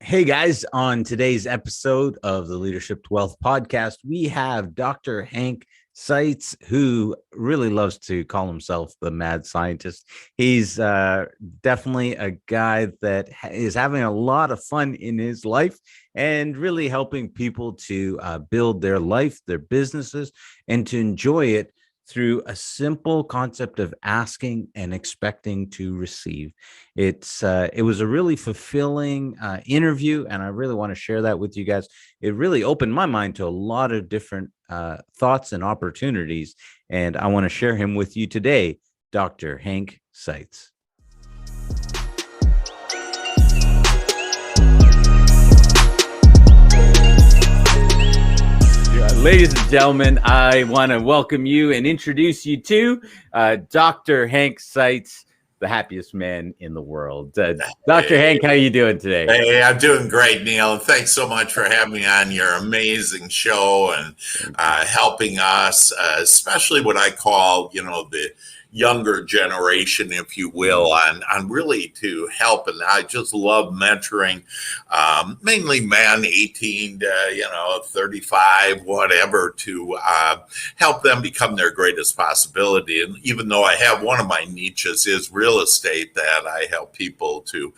Hey guys, on today's episode of the Leadership to Wealth podcast, we have Dr. Hank Seitz, who really loves to call himself the mad scientist. He's definitely a guy that is having a lot of fun in his life and really helping people to build their life, their businesses, and to enjoy it through a simple concept of asking and expecting to receive. It was a really fulfilling interview, and I really want to share that with you guys. It really opened my mind to a lot of different thoughts and opportunities, and I want to share him with you today, Dr. Hank Seitz. Ladies and gentlemen, I want to welcome you and introduce you to Dr. Hank Seitz, the happiest man in the world. Dr. Hank, how are you doing today? Hey, I'm doing great, Neil. And thanks so much for having me on your amazing show and helping us, especially what I call, the younger generation, if you will, on really to help. And I just love mentoring, mainly men 18 to, 35, whatever, to help them become their greatest possibility. And even though I have one of my niches is real estate, that I help people to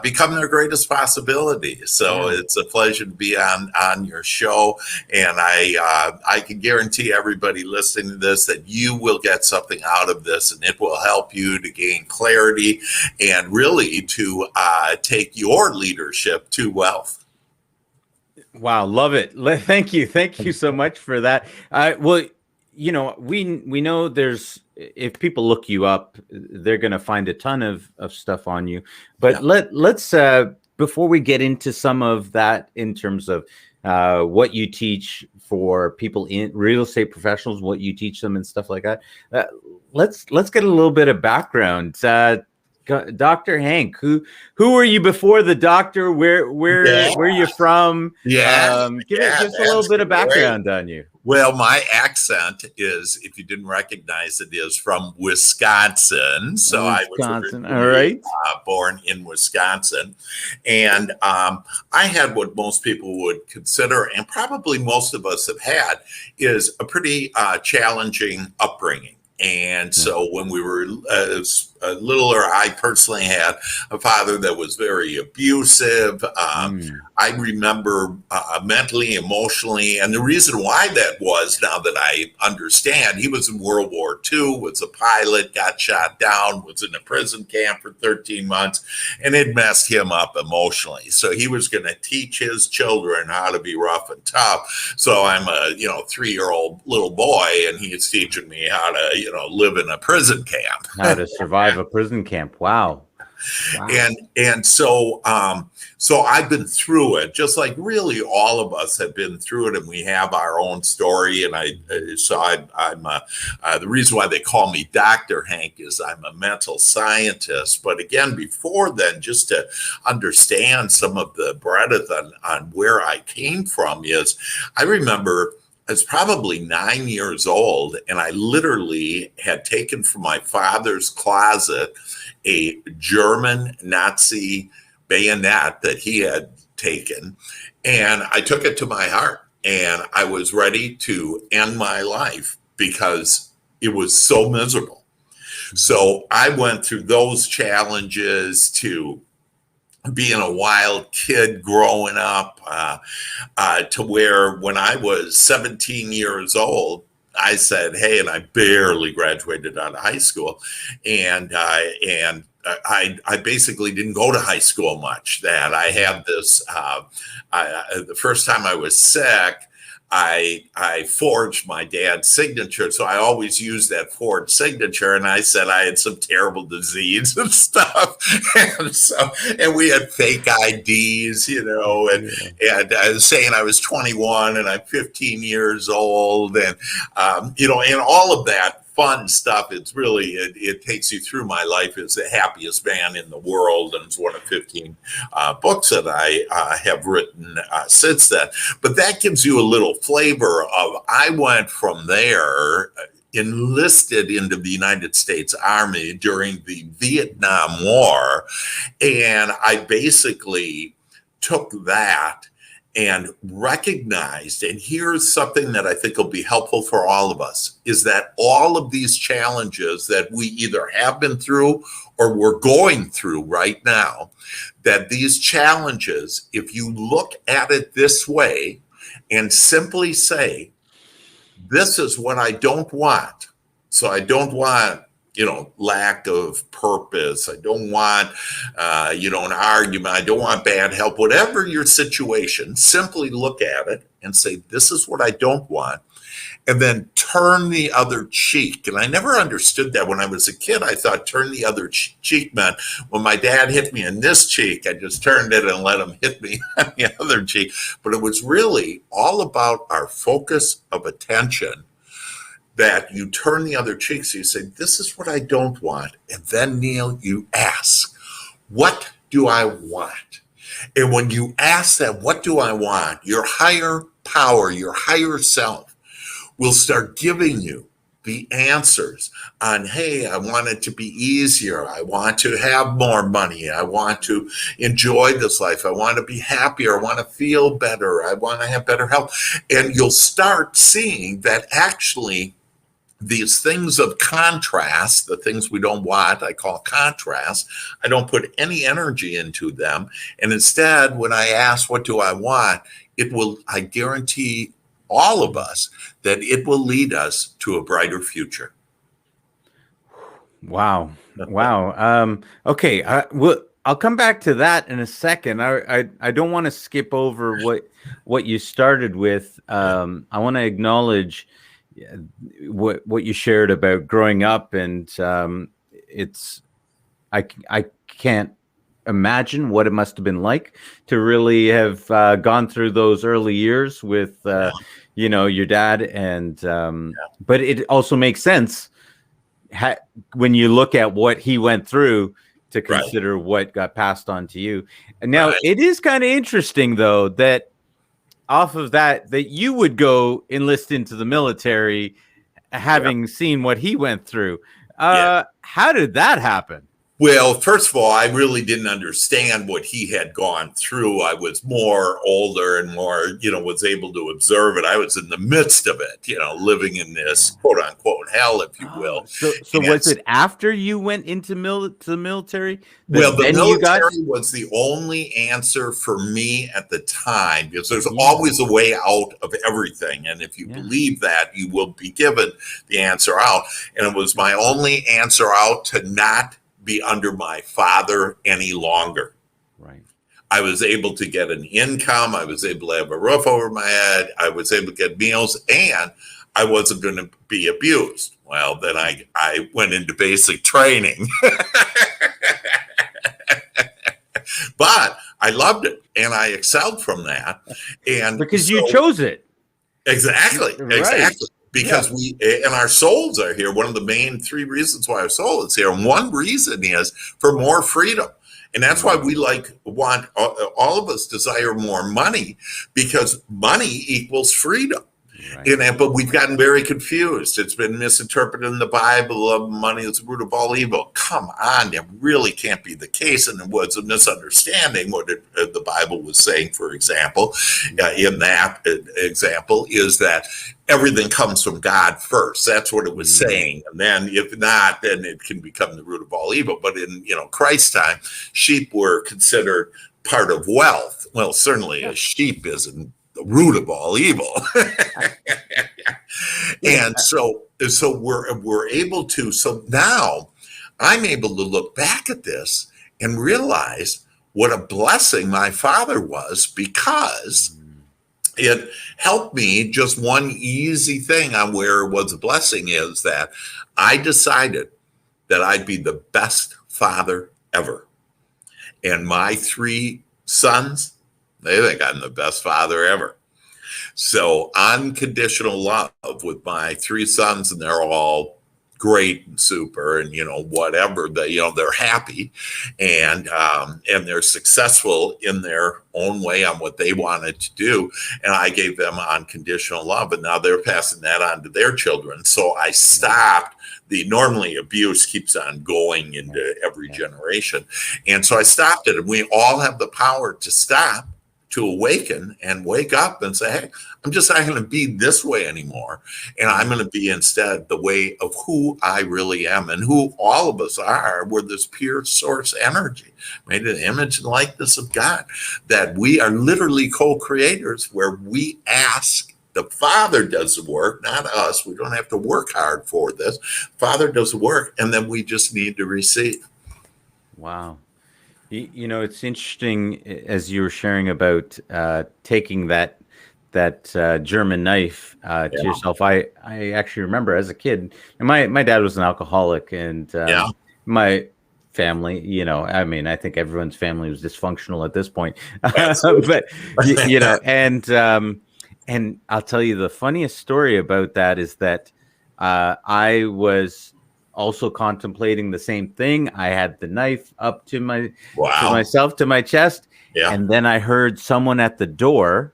become their greatest possibility. So it's a pleasure to be on your show. And I can guarantee everybody listening to this that you will get something out of this, and it will help you to gain clarity and really to take your leadership to wealth. Wow, love it. Thank you so much for that. Well, we know there's, if people look you up, they're going to find a ton of stuff on you. But let's before we get into some of that in terms of what you teach for people in real estate professionals, what you teach them and stuff like that. Let's get a little bit of background. Dr. Hank, who were you before the doctor? Where are you from? Give us a little bit of background on you. Well, my accent is, if you didn't recognize it, is from Wisconsin. So I was originally, born in Wisconsin. And I had what most people would consider, and probably most of us have had, is a pretty challenging upbringing. And so when we were littler, I personally had a father that was very abusive. I remember mentally, emotionally, and the reason why that was, now that I understand, he was in World War II, was a pilot, got shot down, was in a prison camp for 13 months, and it messed him up emotionally. So he was going to teach his children how to be rough and tough. So I'm a 3-year-old little boy, and he's teaching me how to live in a prison camp. How to survive a prison camp. Wow. And so I've been through it, just like really all of us have been through it, and we have our own story. And I'm the reason why they call me Dr. Hank is I'm a mental scientist. But again, before then, just to understand some of the breadth on where I came from is, I remember I was probably 9 years old, and I literally had taken from my father's closet a German Nazi bayonet that he had taken, and I took it to my heart, and I was ready to end my life because it was so miserable. So I went through those challenges to being a wild kid growing up, to where when I was 17 years old, I said, hey, and I barely graduated out of high school. And I basically didn't go to high school much. That I had this, the first time I was sick, I forged my dad's signature. So I always used that forged signature. And I said I had some terrible disease and stuff. And we had fake IDs, and I was saying I was 21 and I'm 15 years old. And, and all of that fun stuff. It's really, it takes you through my life as the happiest man in the world. And it's one of 15 books that I have written since then. But that gives you a little flavor of, I went from there, enlisted into the United States Army during the Vietnam War. And I basically took that and recognized, and here's something that I think will be helpful for all of us, is that all of these challenges that we either have been through or we're going through right now, that these challenges, if you look at it this way and simply say, this is what I don't want. So I don't want, lack of purpose. I don't want, an argument. I don't want bad help. Whatever your situation, simply look at it and say, this is what I don't want. And then turn the other cheek. And I never understood that when I was a kid. I thought turn the other cheek meant when my dad hit me in this cheek, I just turned it and let him hit me on the other cheek. But it was really all about our focus of attention, that you turn the other cheek. So you say, this is what I don't want. And then, Neil, you ask, what do I want? And when you ask that, what do I want? Your higher power, your higher self will start giving you the answers on, hey, I want it to be easier. I want to have more money. I want to enjoy this life. I want to be happier. I want to feel better. I want to have better health. And you'll start seeing that actually these things of contrast, the things we don't want, I call contrast. I don't put any energy into them. And instead, when I ask, what do I want? I guarantee all of us that it will lead us to a brighter future. Wow. Okay. I'll come back to that in a second. I don't want to skip over what you started with. I want to acknowledge what you shared about growing up, and I can't imagine what it must have been like to really have gone through those early years with your dad, and but it also makes sense when you look at what he went through to consider what got passed on to you. And now it is kind of interesting, though, that off of that you would go enlist into the military, having seen what he went through. How did that happen? Well, first of all, I really didn't understand what he had gone through. I was more older and more, was able to observe it. I was in the midst of it, living in this quote unquote hell, if you will. So was it after you went into the military? Well, the military was the only answer for me at the time, because there's always a way out of everything. And if you believe that, you will be given the answer out. And it was my only answer out to not be under my father any longer. Right. I was able to get an income. I was able to have a roof over my head. I was able to get meals, and I wasn't going to be abused. Well, then I went into basic training. But I loved it, and I excelled from that. And because you chose it. Exactly. Because we and our souls are here. One of the main 3 reasons why our soul is here. And one reason is for more freedom. And that's why we want all of us desire more money, because money equals freedom. Right. But we've gotten very confused. It's been misinterpreted in the Bible. Money is the root of all evil. Come on, that really can't be the case. And it was a misunderstanding. What the Bible was saying, for example, in that example, is that everything comes from God first. That's what it was saying. And then if not, then it can become the root of all evil. But in Christ's time, sheep were considered part of wealth. Well, certainly a sheep isn't the root of all evil. And so we're able to, so now I'm able to look back at this and realize what a blessing my father was, because it helped me. Just one easy thing on where it was a blessing is that I decided that I'd be the best father ever. And my 3 sons, they think I'm the best father ever. So unconditional love with my 3 sons, and they're all great and super, and whatever, they're happy, and they're successful in their own way on what they wanted to do, and I gave them unconditional love, and now they're passing that on to their children. So I stopped. Normally abuse keeps on going into every generation, and so I stopped it. And we all have the power to stop to awaken and wake up and say, hey, I'm just not going to be this way anymore. And I'm going to be instead the way of who I really am and who all of us are. We're this pure source energy made in the image and likeness of God, that we are literally co-creators, where we ask. The Father does the work, not us. We don't have to work hard for this. Father does the work, and then we just need to receive. Wow. You know, it's interesting as you were sharing about taking that German knife to yourself. I actually remember as a kid, and my dad was an alcoholic, and my family, you know, I mean, I think everyone's family was dysfunctional at this point, but you know, and I'll tell you the funniest story about that is that I was also contemplating the same thing. I had the knife up to my to my chest, and then I heard someone at the door,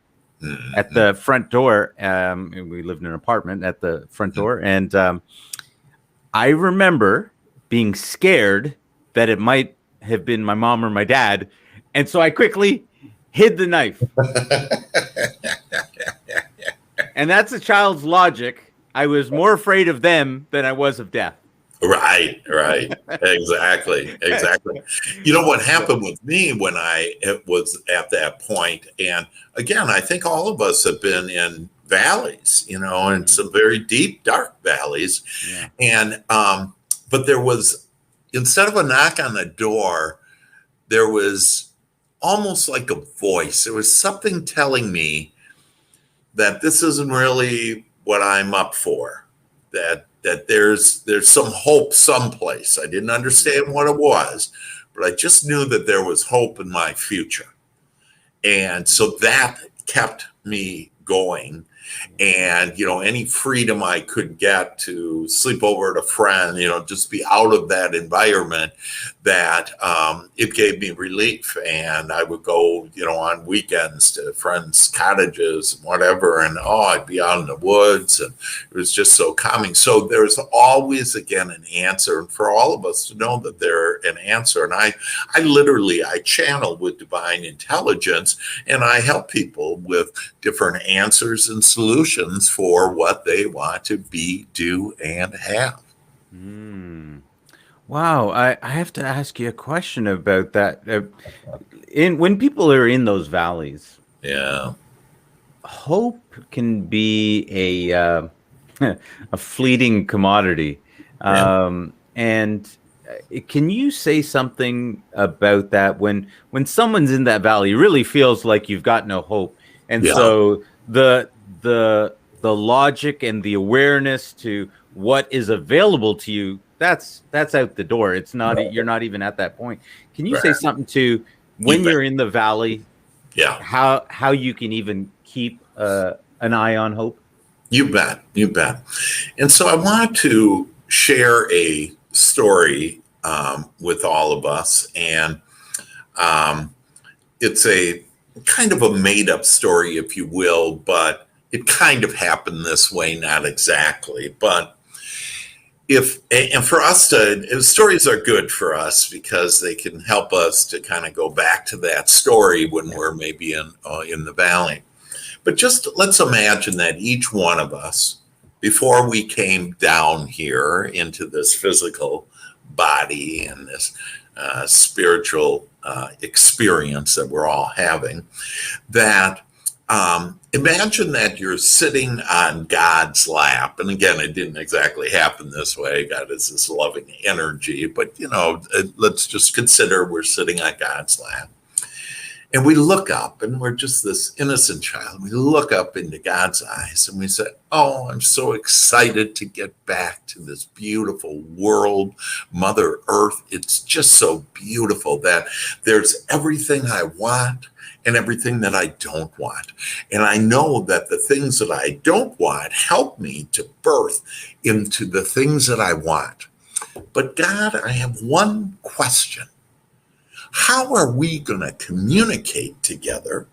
at the front door. We lived in an apartment at the front door, and I remember being scared that it might have been my mom or my dad, and so I quickly hid the knife. And that's a child's logic. I was more afraid of them than I was of death. Right. Exactly. You know what happened with me when it was at that point, and again, I think all of us have been in valleys, you know, and some very deep, dark valleys. And but there was, instead of a knock on the door, there was almost like a voice. There was something telling me that this isn't really what I'm up for, that there's some hope someplace. I didn't understand what it was, but I just knew that there was hope in my future. And so that kept me going. And, you know, any freedom I could get to sleep over at a friend, you know, just be out of that environment, that it gave me relief. And I would go, you know, on weekends to friends' cottages and whatever. And, I'd be out in the woods, and it was just so calming. So there's always, again, an answer. And for all of us to know that there's an answer. And I channel with divine intelligence, and I help people with different answers and solutions for what they want to be, do, and have. Wow, I have to ask you a question about that. When people are in those valleys, hope can be a a fleeting commodity. And can you say something about that when someone's in that valley, really feels like you've got no hope, and so the logic and the awareness to what is available to you, that's out the door. It's not, you're not even at that point. Can you say something to when you're in the valley, how you can even keep an eye on hope? You bet. And so I want to share a story with all of us, and it's a kind of a made-up story, if you will, but it kind of happened this way, not exactly. But for us stories are good for us because they can help us to kind of go back to that story when we're maybe in the valley. But just let's imagine that each one of us, before we came down here into this physical body and this spiritual experience that we're all having, that imagine that you're sitting on God's lap. And again, it didn't exactly happen this way. God is this loving energy, but you know, let's just consider we're sitting on God's lap. And we look up, and we're just this innocent child. We look up into God's eyes and we say, oh, I'm so excited to get back to this beautiful world, Mother Earth. It's just so beautiful that there's everything I want and everything that I don't want. And I know that the things that I don't want help me to birth into the things that I want. But God, I have one question. How are we going to communicate together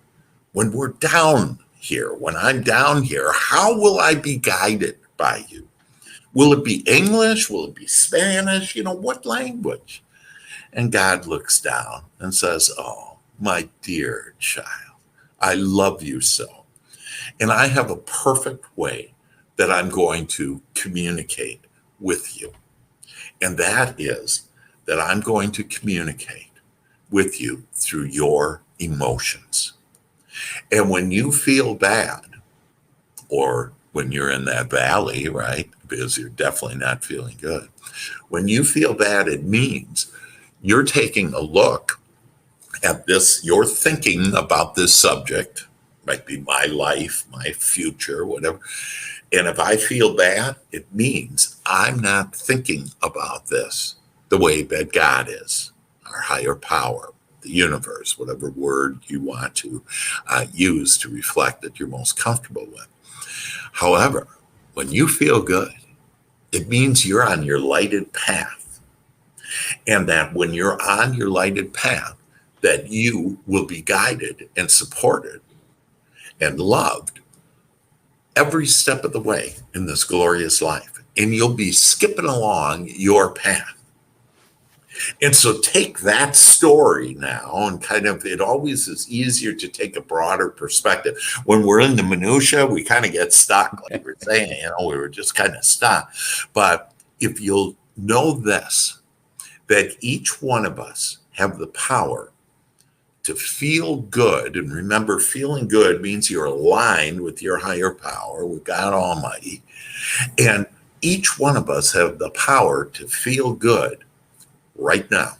when we're down here? When I'm down here, how will I be guided by you? Will it be English? Will it be Spanish? You know, what language? And God looks down and says, oh, my dear child, I love you so. And I have a perfect way that I'm going to communicate with you. And that is that I'm going to communicate with you through your emotions. And when you feel bad, or when you're in that valley, right? Because you're definitely not feeling good. When you feel bad, it means you're taking a look at this, you're thinking about this subject, might be my life, my future, whatever. And if I feel bad, it means I'm not thinking about this the way that God is, our higher power, the universe, whatever word you want to use to reflect that you're most comfortable with. However, when you feel good, it means you're on your lighted path. And that when you're on your lighted path, that you will be guided and supported and loved every step of the way in this glorious life. And you'll be skipping along your path. And so take that story now and kind of, it always is easier to take a broader perspective. When we're in the minutia, we kind of get stuck, like we're saying, we were just kind of stuck. But if you'll know this, that each one of us have the power to feel good. And remember, feeling good means you're aligned with your higher power, with God Almighty. And each one of us have the power to feel good right now.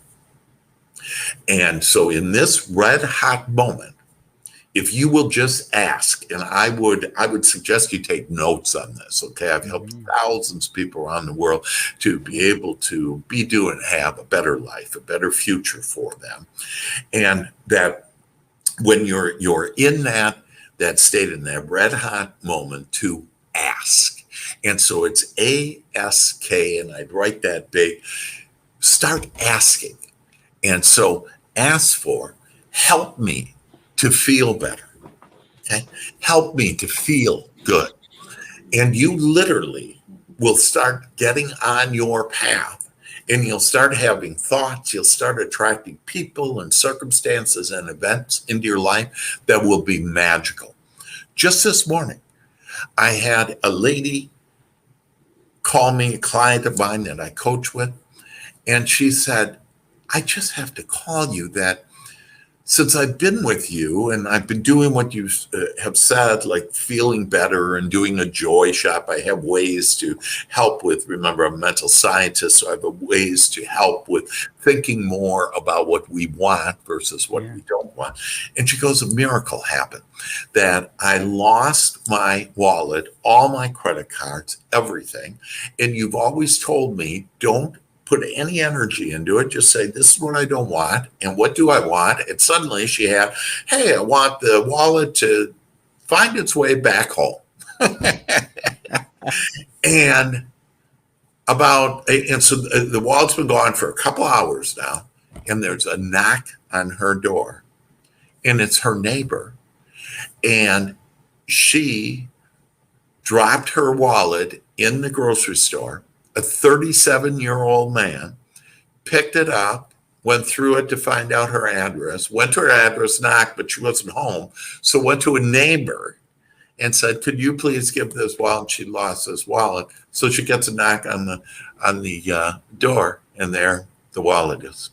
And so in this red hot moment, if you will just ask, and I would suggest you take notes on this, okay? I've helped thousands of people around the world to be able to have a better life, a better future for them. And that when you're in that state, in that red hot moment, to ask. And so it's ASK, and I'd write that big. Start asking. And so ask for, help me to feel better. Okay? Help me to feel good. And you literally will start getting on your path, and you'll start having thoughts. You'll start attracting people and circumstances and events into your life that will be magical. Just this morning, I had a lady call me, a client of mine that I coach with, and she said, I just have to call you that since I've been with you and I've been doing what you have said, like feeling better and doing a joy shop, I have ways to help with, remember, I'm a mental scientist, so I have ways to help with thinking more about what we want versus what we don't want. And she goes, a miracle happened, that I lost my wallet, all my credit cards, everything. And you've always told me, don't put any energy into it. Just say, this is what I don't want. And what do I want? And suddenly she had, hey, I want the wallet to find its way back home. And so the wallet's been gone for a couple hours now. And there's a knock on her door. And it's her neighbor. And she dropped her wallet in the grocery store. A 37-year-old man picked it up, went through it to find out her address, went to her address, knocked, but she wasn't home. So went to a neighbor and said, could you please give this wallet? She lost this wallet. So she gets a knock on the door, and there the wallet is.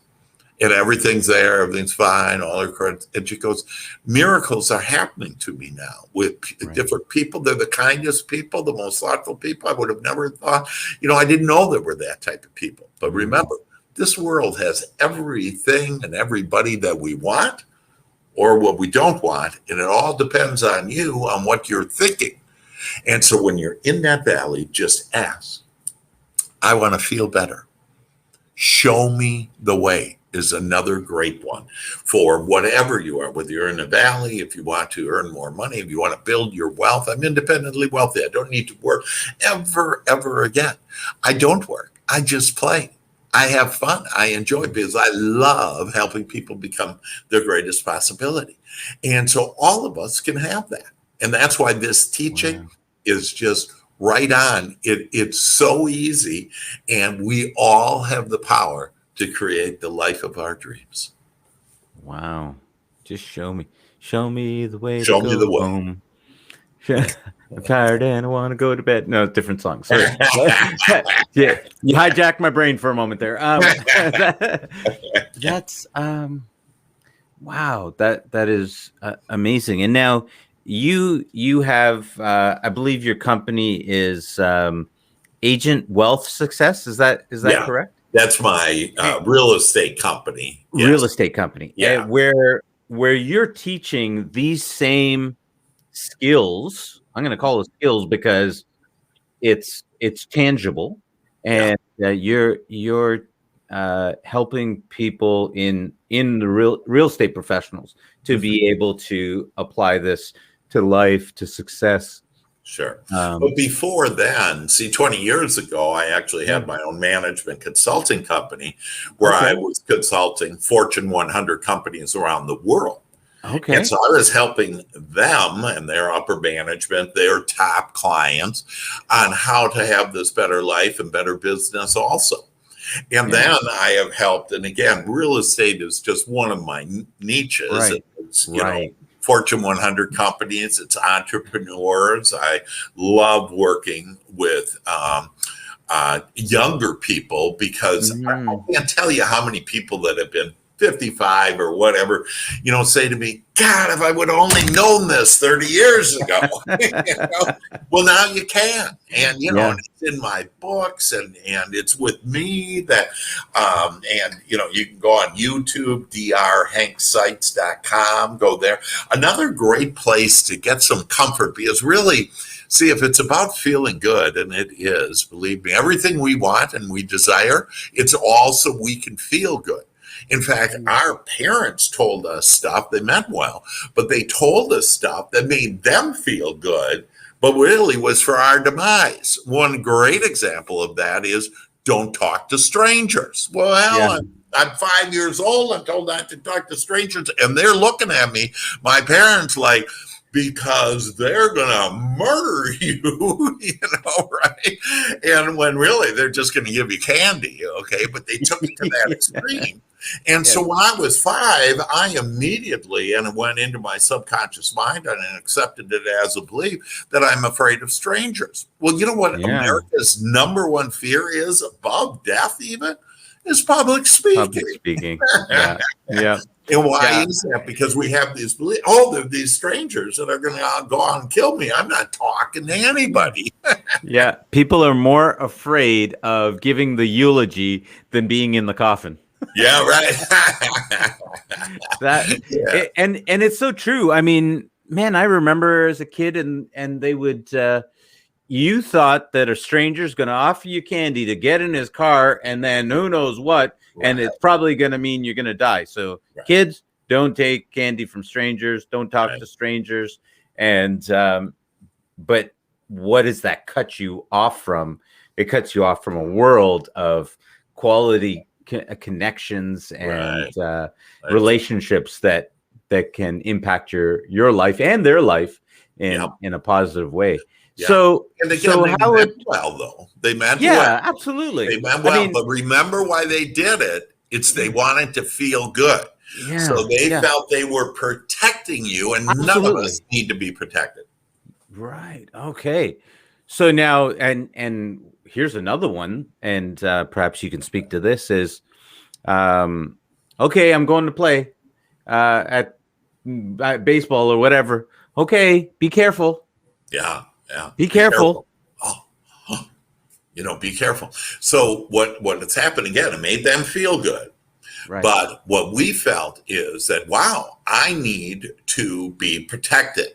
And everything's there, everything's fine, all her credits. And she goes, miracles are happening to me now with different people. They're the kindest people, the most thoughtful people. I would have never thought, I didn't know there were that type of people. But remember, this world has everything and everybody that we want or what we don't want. And it all depends on you, on what you're thinking. And so when you're in that valley, just ask, I want to feel better. Show me the way is another great one for whatever you are, whether you're in a valley, if you want to earn more money, if you want to build your wealth. I'm independently wealthy. I don't need to work ever again. I don't work. I just play. I have fun. I enjoy it because I love helping people become their greatest possibility. And so all of us can have that. And that's why this teaching is just right on. It's so easy. And we all have the power to create the life of our dreams. Wow. Just show Show me the way to Show me the go way. home. I'm tired and I want to go to bed. No, different song. Sorry. Yeah, you hijacked my brain for a moment there. That's wow. That is amazing. And now you have I believe your company is Agent Wealth Success. Is that Yeah, correct? that's my real estate company. Real Yes. estate company. Yeah. Where you're teaching these same skills. I'm going to call it skills because it's tangible, Yeah. and you're helping people in the real estate professionals to be able to apply this to life, to success. Sure. But before then, see, 20 years ago, I actually Yeah. had my own management consulting company where I Okay. was consulting Fortune 100 companies around the world. Okay. And so I was helping them and their upper management, their top clients, on how to have this better life and better business also. And Yeah. then I have helped, and again, real estate is just one of my niches. Right. It's, Right. Fortune 100 companies, it's entrepreneurs. I love working with younger people because I can't tell you how many people that have been 55 or whatever, say to me, God, if I would have only known this 30 years ago. Well, now you can. And, and it's in my books and it's with me that, and, you can go on YouTube, drhankseitz.com, go there. Another great place to get some comfort because really, see, if it's about feeling good, and it is, believe me, everything we want and we desire, it's all so we can feel good. In fact, our parents told us stuff, they meant well, but they told us stuff that made them feel good, but really was for our demise. One great example of that is don't talk to strangers. Well, I'm 5 years old. I'm told not to talk to strangers. And they're looking at me, my parents, like, because they're going to murder you, right? And when really they're just going to give you candy, okay? But they took it to that extreme. And so when I was 5, I immediately, and it went into my subconscious mind and accepted it as a belief that I'm afraid of strangers. Well, you know what America's number one fear is above death even? Is public speaking. Public speaking. Yeah. And why is that? Because we have these beliefs. They're these strangers that are going to go out and kill me. I'm not talking to anybody. Yeah. People are more afraid of giving the eulogy than being in the coffin. Yeah, right. And it's so true. I mean, man, I remember as a kid and they would you thought that a stranger's going to offer you candy to get in his car and then who knows what, and it's probably going to mean you're going to die. So kids, don't take candy from strangers, don't talk to strangers. And but what does that cut you off from? It cuts you off from a world of quality connections and relationships that can impact your life and their life in a positive way. So, and again, they meant well, though. They meant well. Absolutely. They meant well, but remember why they did it? It's they wanted to feel good. So they felt they were protecting you, and none of us need to be protected. Right. Okay. So now, and here's another one, and perhaps you can speak to this is, okay, I'm going to play at baseball or whatever. Okay, be careful. Yeah. Be careful. Be careful. So what has happened again, it made them feel good. Right. But what we felt is that, wow, I need to be protected.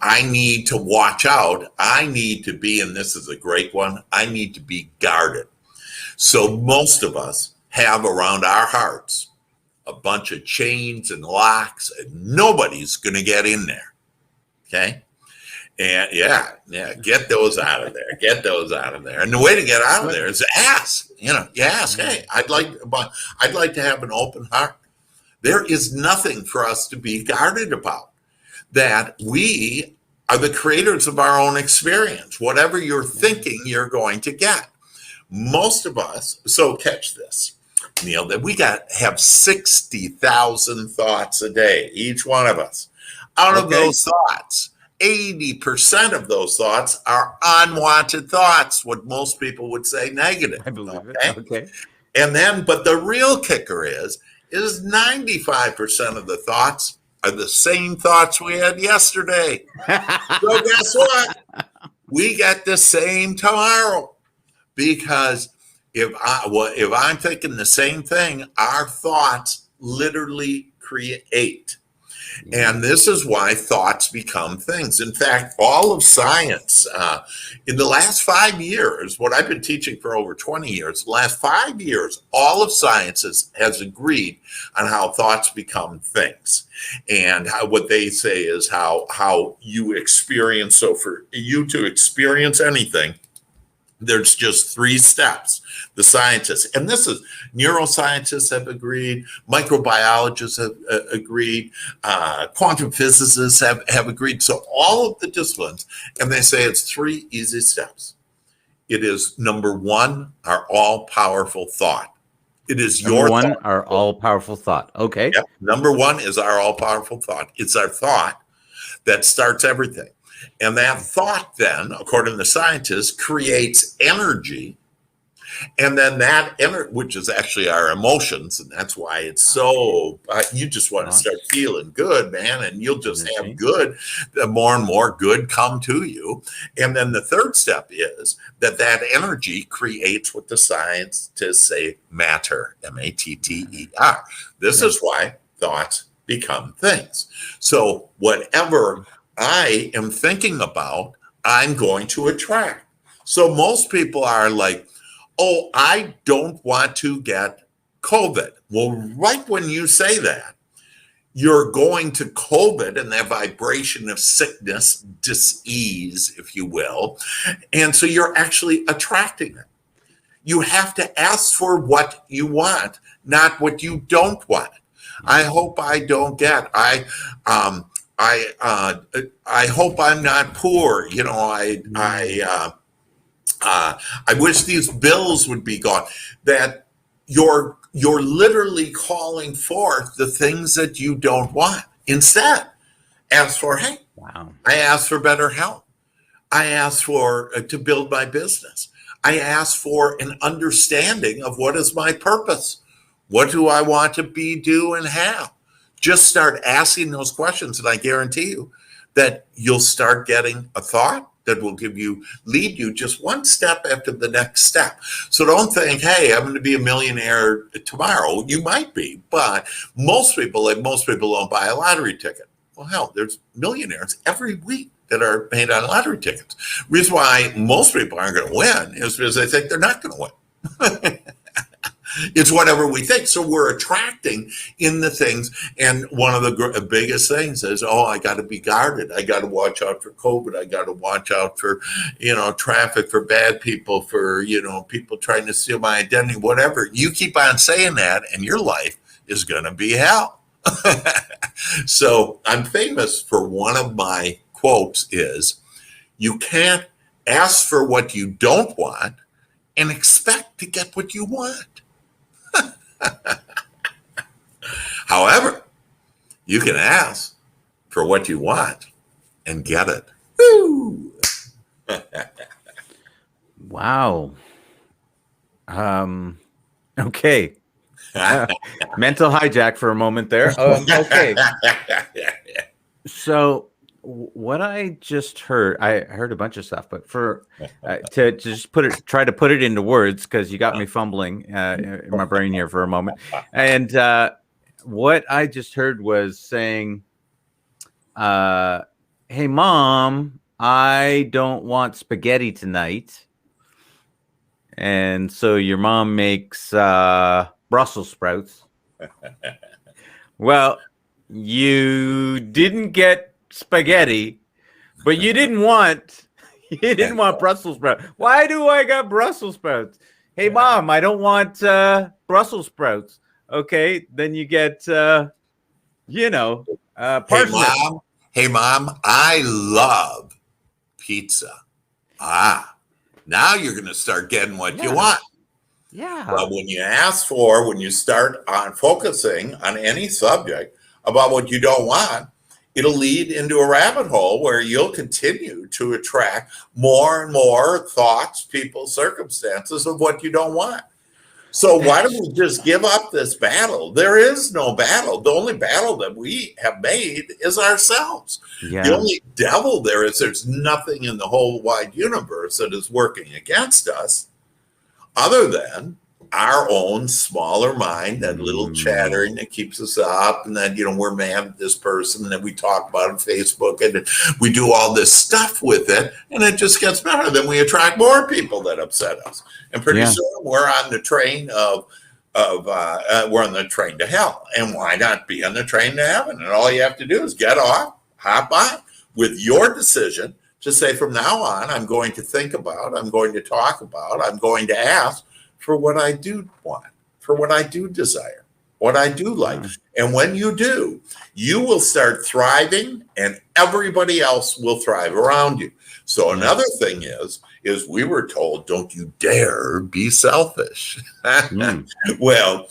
I need to watch out. I need to be, and this is a great one, I need to be guarded. So most of us have around our hearts a bunch of chains and locks, and nobody's going to get in there. Okay? And get those out of there. Get those out of there. And the way to get out of there is ask. You ask, hey, I'd like to have an open heart. There is nothing for us to be guarded about. That we are the creators of our own experience. Whatever you're thinking, you're going to get. Most of us, so catch this, Neil, that we have 60,000 thoughts a day, each one of us. Out of Okay. those thoughts, 80% of those thoughts are unwanted thoughts, what most people would say negative. I believe it. Okay. Okay. And then, but the real kicker is 95% of the thoughts are the same thoughts we had yesterday. So guess what? We get the same tomorrow, because if I'm thinking the same thing, our thoughts literally create. And this is why thoughts become things. In fact, all of science, in the last 5 years, what I've been teaching for over 20 years, the last 5 years, all of science has agreed on how thoughts become things. And what they say is how you experience. So for you to experience anything, there's just 3 steps. The scientists, and this is neuroscientists have agreed, microbiologists have agreed, quantum physicists have agreed. So all of the disciplines, and they say it's 3 easy steps. It is number 1, our all-powerful thought. It is your number 1, thought. our all-powerful thought. Okay. Yep. Number 1 is our all-powerful thought. It's our thought that starts everything. And that thought then, according to scientists, creates energy. And then that energy, which is actually our emotions, and that's why it's so, you just want to start feeling good, man, and you'll just have good, the more and more good come to you. And then the third step is that energy creates what the scientists say matter, M-A-T-T-E-R. This is why thoughts become things. So whatever I am thinking about, I'm going to attract. So most people are like, oh, I don't want to get COVID. Well, right when you say that, you're going to COVID and that vibration of sickness, dis-ease, if you will. And so you're actually attracting it. You have to ask for what you want, not what you don't want. I hope I don't get, I hope I'm not poor. You know, I wish these bills would be gone. That you're literally calling forth the things that you don't want. Instead, ask for, hey, I ask for better health. I ask for to build my business. I ask for an understanding of what is my purpose. What do I want to be, do, and have? Just start asking those questions, and I guarantee you that you'll start getting a thought that will lead you just one step after the next step. So don't think, hey, I'm going to be a millionaire tomorrow. You might be, but most people don't buy a lottery ticket. Well, hell, there's millionaires every week that are made on lottery tickets. Reason why most people aren't going to win is because they think they're not going to win. It's whatever we think. So we're attracting in the things. And one of the biggest things is, oh, I got to be guarded. I got to watch out for COVID. I got to watch out for, traffic, for bad people, for, people trying to steal my identity, whatever. You keep on saying that and your life is going to be hell. So I'm famous for one of my quotes is, you can't ask for what you don't want and expect to get what you want. However, you can ask for what you want and get it. Woo! Wow. Okay. Mental hijack for a moment there. Okay. So what I just heard, I heard a bunch of stuff, but for to just try to put it into words, because you got me fumbling in my brain here for a moment. And what I just heard was saying, hey, Mom, I don't want spaghetti tonight. And so your mom makes Brussels sprouts. Well, you didn't get spaghetti, but you didn't want Brussels sprouts. Why do I got Brussels sprouts? Hey, Mom, I don't want Brussels sprouts. Okay, then you get parsnip. Hey, Mom, I love pizza. Now you're going to start getting what you want. Yeah. But when you start on focusing on any subject about what you don't want, it'll lead into a rabbit hole where you'll continue to attract more and more thoughts, people, circumstances of what you don't want. So why don't we just give up this battle? There is no battle. The only battle that we have made is ourselves. Yeah. The only devil there is there's nothing in the whole wide universe that is working against us other than our own smaller mind, that little chattering that keeps us up, and then, we're mad at this person, and then we talk about it on Facebook, and we do all this stuff with it, and it just gets better. Then we attract more people that upset us, and pretty soon we're on the train we're on the train to hell. And why not be on the train to heaven? And all you have to do is get off, hop on with your decision to say, from now on, I'm going to think about, I'm going to talk about, I'm going to ask for what I do want, for what I do desire, what I do like. And when you do, you will start thriving, and everybody else will thrive around you. So another thing is we were told, don't you dare be selfish. Well,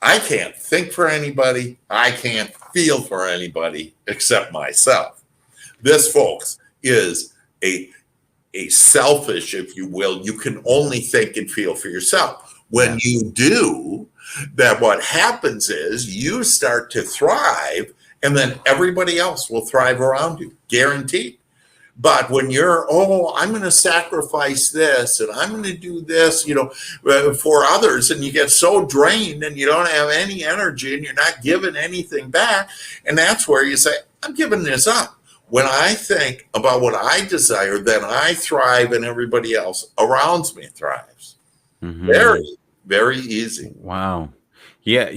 I can't think for anybody. I can't feel for anybody except myself. This, folks, is a selfish, if you will. You can only think and feel for yourself. When you do that, what happens is you start to thrive, and then everybody else will thrive around you, guaranteed. But when you're, I'm going to sacrifice this, and I'm going to do this, for others, and you get so drained and you don't have any energy and you're not giving anything back, and that's where you say, I'm giving this up. When I think about what I desire, then I thrive, and everybody else around me thrives. Very, very easy. Wow. Yeah.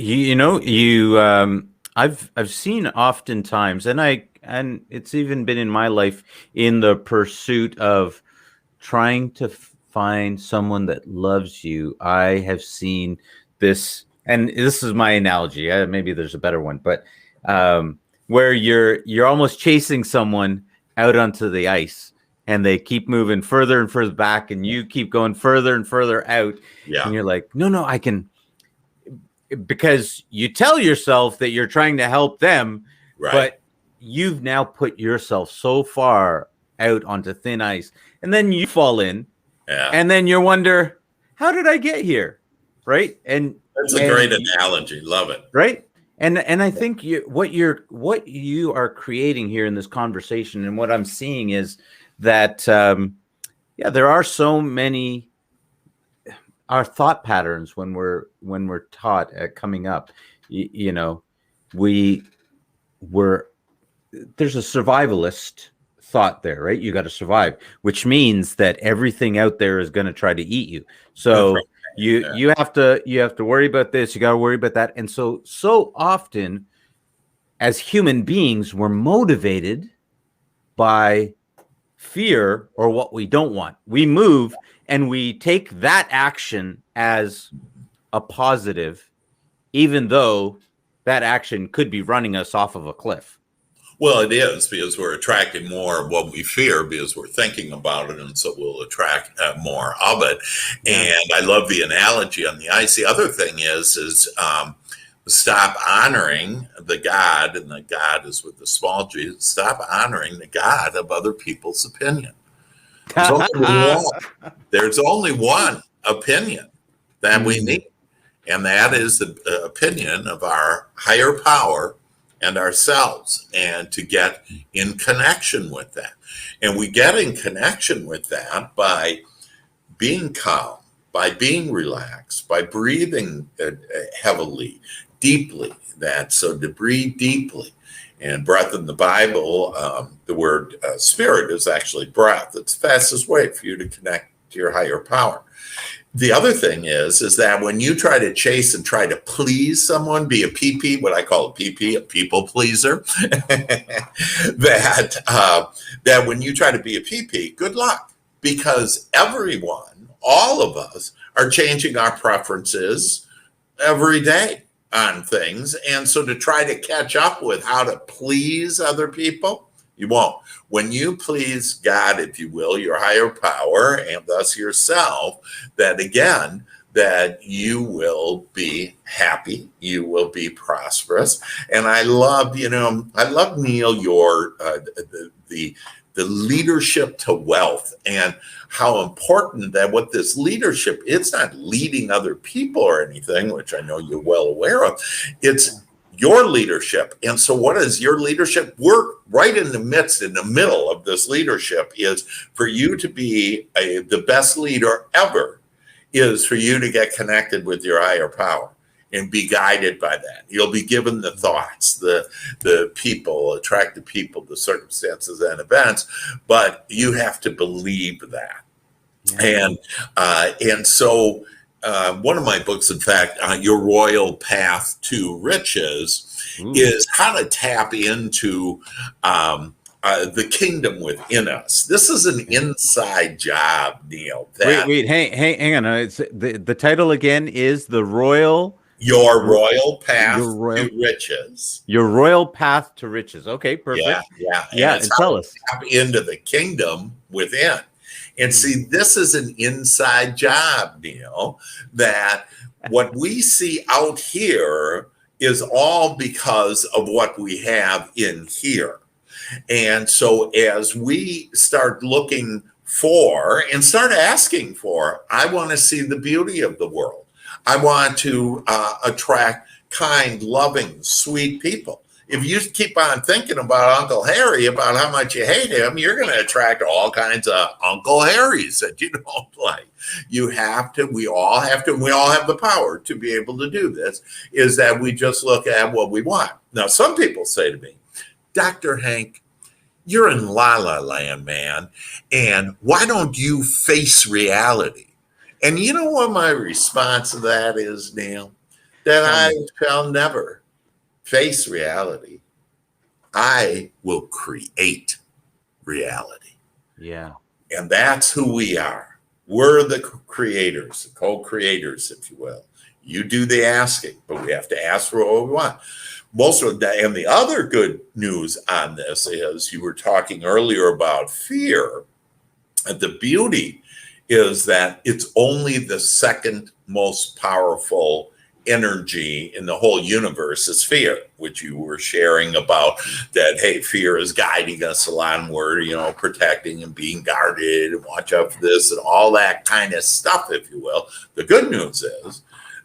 I've seen oftentimes, and it's even been in my life, in the pursuit of trying to find someone that loves you. I have seen this, and this is my analogy. Maybe there's a better one, but, where you're almost chasing someone out onto the ice, and they keep moving further and further back, and you keep going further and further out. And you're like, no, I can, because you tell yourself that you're trying to help them, but you've now put yourself so far out onto thin ice, and then you fall in, and then you wonder, how did I get here? Right. And that's a great analogy. Love it. Right. And I think what you are creating here in this conversation, and what I'm seeing is that there are so many our thought patterns when we're taught coming up. There's a survivalist thought there, right? You got to survive, which means that everything out there is going to try to eat you. So you have to worry about this. You got to worry about that. And so often as human beings, we're motivated by fear or what we don't want. We move and we take that action as a positive, even though that action could be running us off of a cliff. Well, it is, because we're attracting more of what we fear because we're thinking about it, and so we'll attract more of it. And I love the analogy on the ice. The other thing is stop honoring the God, and the God is with the small g. Stop honoring the God of other people's opinion. There's only one opinion that we need, and that is the opinion of our higher power and ourselves, and to get in connection with that. And we get in connection with that by being calm, by being relaxed, by breathing heavily, deeply. So to breathe deeply. And breath in the Bible, the word spirit is actually breath. It's the fastest way for you to connect to your higher power. The other thing is that when you try to chase and try to please someone, be a PP, what I call a PP, a people pleaser, that when you try to be a PP, good luck, because everyone, all of us, are changing our preferences every day on things. And so to try to catch up with how to please other people, you won't. When you please God, if you will, your higher power, and thus yourself, that again, that you will be happy, you will be prosperous. And I love, Neil, your the leadership to wealth, and how important that what this leadership, it's not leading other people or anything, which I know you're well aware of. It's your leadership. And so what is your leadership? We're right in the middle of this leadership is for you to be the best leader ever, is for you to get connected with your higher power and be guided by that. You'll be given the thoughts, the people, attract the people, the circumstances and events, but you have to believe that. Yeah. And so one of my books, in fact, Your Royal Path to Riches, is how to tap into the kingdom within us. This is an inside job, Neil. Wait, hang on. It's the title again is Your Royal Path to Riches. Your Royal Path to Riches. Okay, perfect. Yeah. And tell us. Tap into the kingdom within. And see, this is an inside job, Neil, that what we see out here is all because of what we have in here. And so as we start looking for and start asking for, I want to see the beauty of the world. I want to attract kind, loving, sweet people. If you keep on thinking about Uncle Harry, about how much you hate him, you're going to attract all kinds of Uncle Harrys that you don't like. You have to, we all have to, and we all have the power to be able to do this, is that we just look at what we want. Now, some people say to me, Dr. Hank, you're in La La Land, man, and why don't you face reality? And you know what my response to that is, Neil? That I shall never face reality. I will create reality. Yeah. And that's who we are. We're the creators, the co-creators, if you will. You do the asking, but we have to ask for what we want. Most of that, and the other good news on this is you were talking earlier about fear. The beauty is that it's only the second most powerful energy in the whole universe is fear, which you were sharing about that, hey, fear is guiding us a lot, and we're, protecting and being guarded and watch out for this and all that kind of stuff, if you will. The good news is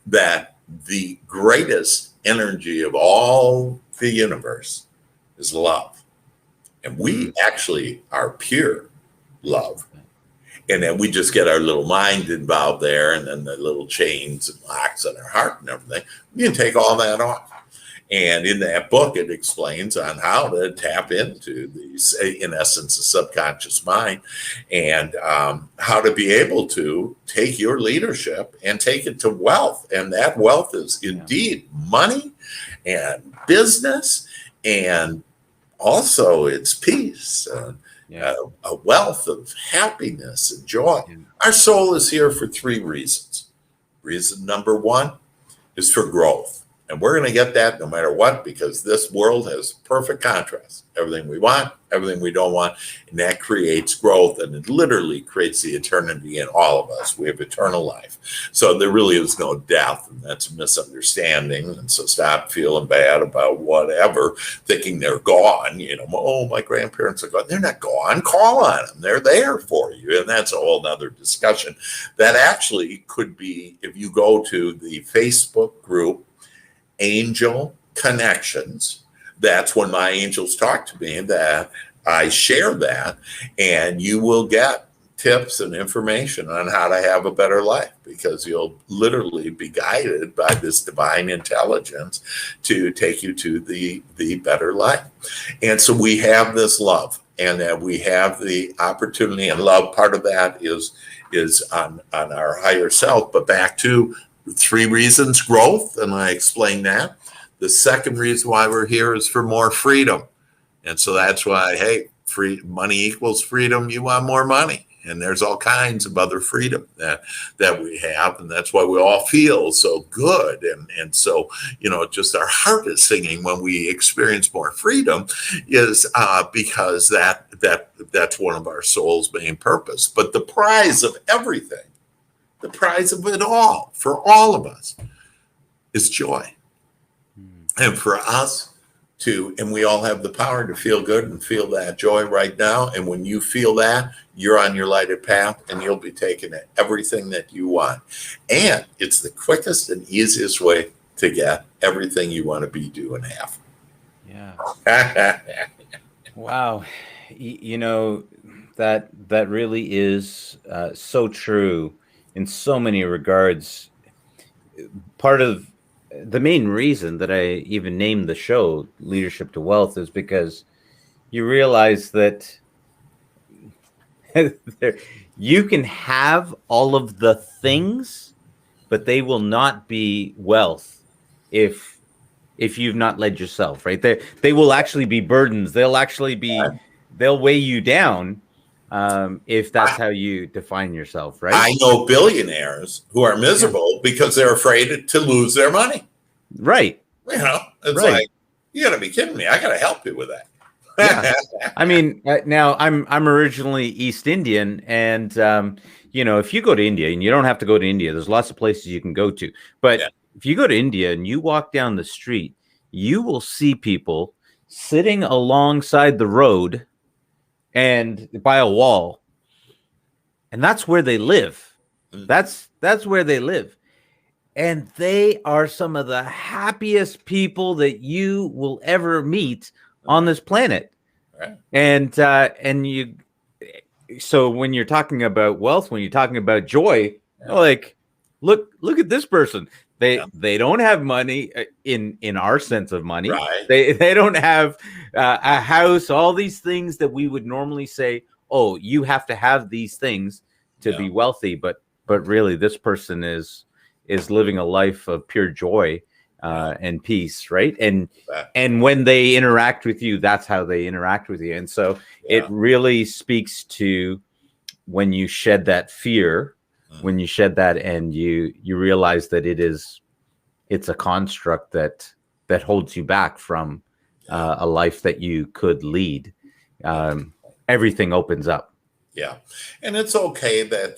that the greatest energy of all the universe is love. And we actually are pure love. And then we just get our little mind involved there, and then the little chains and locks on our heart and everything. You can take all that off. And in that book, it explains on how to tap into these, in essence, the subconscious mind, and how to be able to take your leadership and take it to wealth. And that wealth is indeed money and business, and also it's peace. A wealth of happiness and joy. Our soul is here for 3 reasons. Reason number 1 is for growth. And we're going to get that no matter what, because this world has perfect contrast. Everything we want, everything we don't want. And that creates growth, and it literally creates the eternity in all of us. We have eternal life. So there really is no death, and that's a misunderstanding. And so stop feeling bad about whatever, thinking they're gone. Oh, my grandparents are gone. They're not gone. Call on them. They're there for you. And that's a whole nother discussion. That actually could be, if you go to the Facebook group, Angel Connections. That's when my angels talk to me, that I share that, and you will get tips and information on how to have a better life, because you'll literally be guided by this divine intelligence to take you to the better life. And so we have this love, and that we have the opportunity, and love, part of that is on our higher self. But back to 3 reasons: growth, and I explained that. The second reason why we're here is for more freedom. And so that's why, hey, free money equals freedom. You want more money. And there's all kinds of other freedom that we have. And that's why we all feel so good. And so, just our heart is singing when we experience more freedom, is because that's one of our soul's main purpose. But the prize of everything the prize of it all for all of us is joy. And for us and we all have the power to feel good and feel that joy right now. And when you feel that, you're on your lighted path and you'll be taking everything that you want. And it's the quickest and easiest way to get everything you want to be, do, and have. Yeah. Wow. That really is so true in so many regards. Part of the main reason that I even named the show Leadership to Wealth is because you realize that you can have all of the things, but they will not be wealth if you've not led yourself, right? They will actually be burdens. They'll weigh you down if that's how you define yourself, right? I know billionaires who are miserable because they're afraid to lose their money. Right. It's like, you got to be kidding me. I got to help you with that. Yeah. I mean, now I'm originally East Indian, and if you go to India, and you don't have to go to India, there's lots of places you can go to, but if you go to India and you walk down the street, you will see people sitting alongside the road and by a wall, and that's where they live. That's where they live. And they are some of the happiest people that you will ever meet on this planet. Right. So when you're talking about wealth, when you're talking about joy, like, look at this person. They don't have money in our sense of money. Right. They don't have a house, all these things that we would normally say, oh, you have to have these things to be wealthy. But really, this person is living a life of pure joy and peace, right? And when they interact with you, that's how they interact with you. And so it really speaks to when you shed that fear, when you shed that, and you realize that it's a construct that holds you back from a life that you could lead. Everything opens up. Yeah. And it's okay that,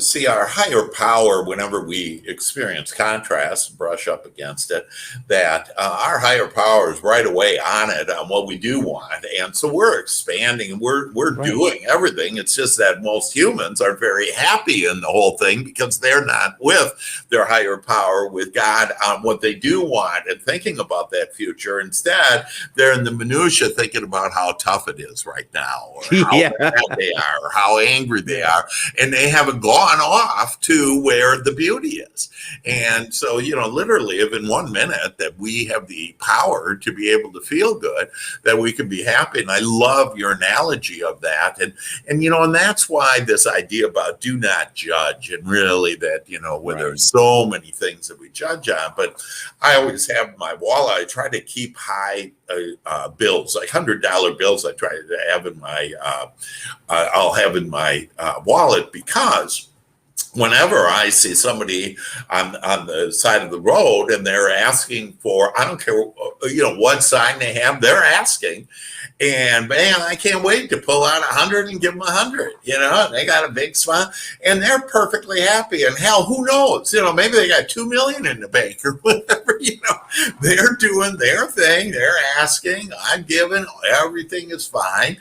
see our higher power, whenever we experience contrast, brush up against it, that our higher power is right away on it, on what we do want. And so we're expanding and we're doing everything. It's just that most humans are very happy in the whole thing because they're not with their higher power, with God, on what they do want and thinking about that future. Instead, they're in the minutia thinking about how tough it is right now, or how bad they are, or how angry they are. And they haven't gone off to where the beauty is. And so, literally, if in 1 minute that we have the power to be able to feel good, that we can be happy. And I love your analogy of that. And that's why this idea about do not judge, and really that, where there's so many things that we judge on, but I always have my wallet. I try to keep high bills, like $100 bills. I try to have in my, I'll have in my wallet, because whenever I see somebody on the side of the road and they're asking for, I don't care, what sign they have, they're asking. And man, I can't wait to pull out 100 and give them 100, they got a big smile and they're perfectly happy. And hell, who knows, maybe they got 2 million in the bank or whatever, they're doing their thing. They're asking, I'm giving, everything is fine.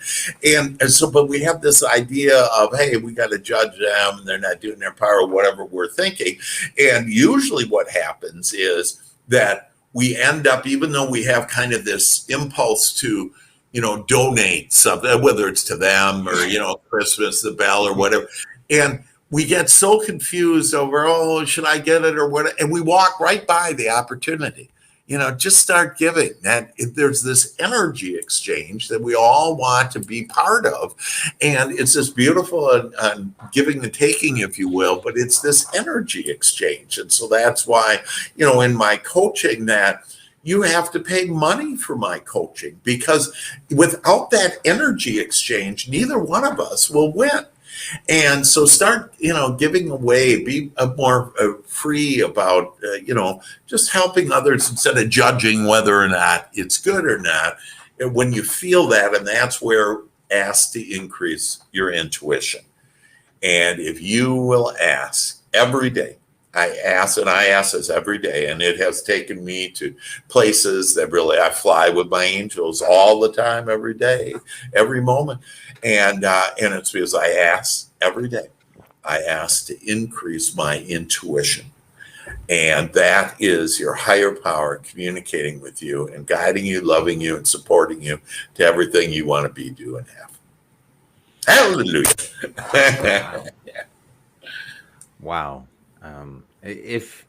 And so, but we have this idea of, hey, we got to judge them and they're not doing their power, or whatever we're thinking. And usually what happens is that we end up, even though we have kind of this impulse to, donate something, whether it's to them or, Christmas, the bell or whatever. And we get so confused over, oh, should I get it or what? And we walk right by the opportunity. Just start giving. That there's this energy exchange that we all want to be part of. And it's this beautiful giving and taking, if you will, but it's this energy exchange. And so that's why, in my coaching, that you have to pay money for my coaching, because without that energy exchange, neither one of us will win. And so start, giving away, be more free about, just helping others instead of judging whether or not it's good or not. And when you feel that, and that's where ask to increase your intuition. And if you will ask every day, I ask this every day, and it has taken me to places that really I fly with my angels all the time, every day, every moment. And it's because I ask every day. I ask to increase my intuition. And that is your higher power communicating with you and guiding you, loving you, and supporting you to everything you want to be, do, and have. Hallelujah. Wow. If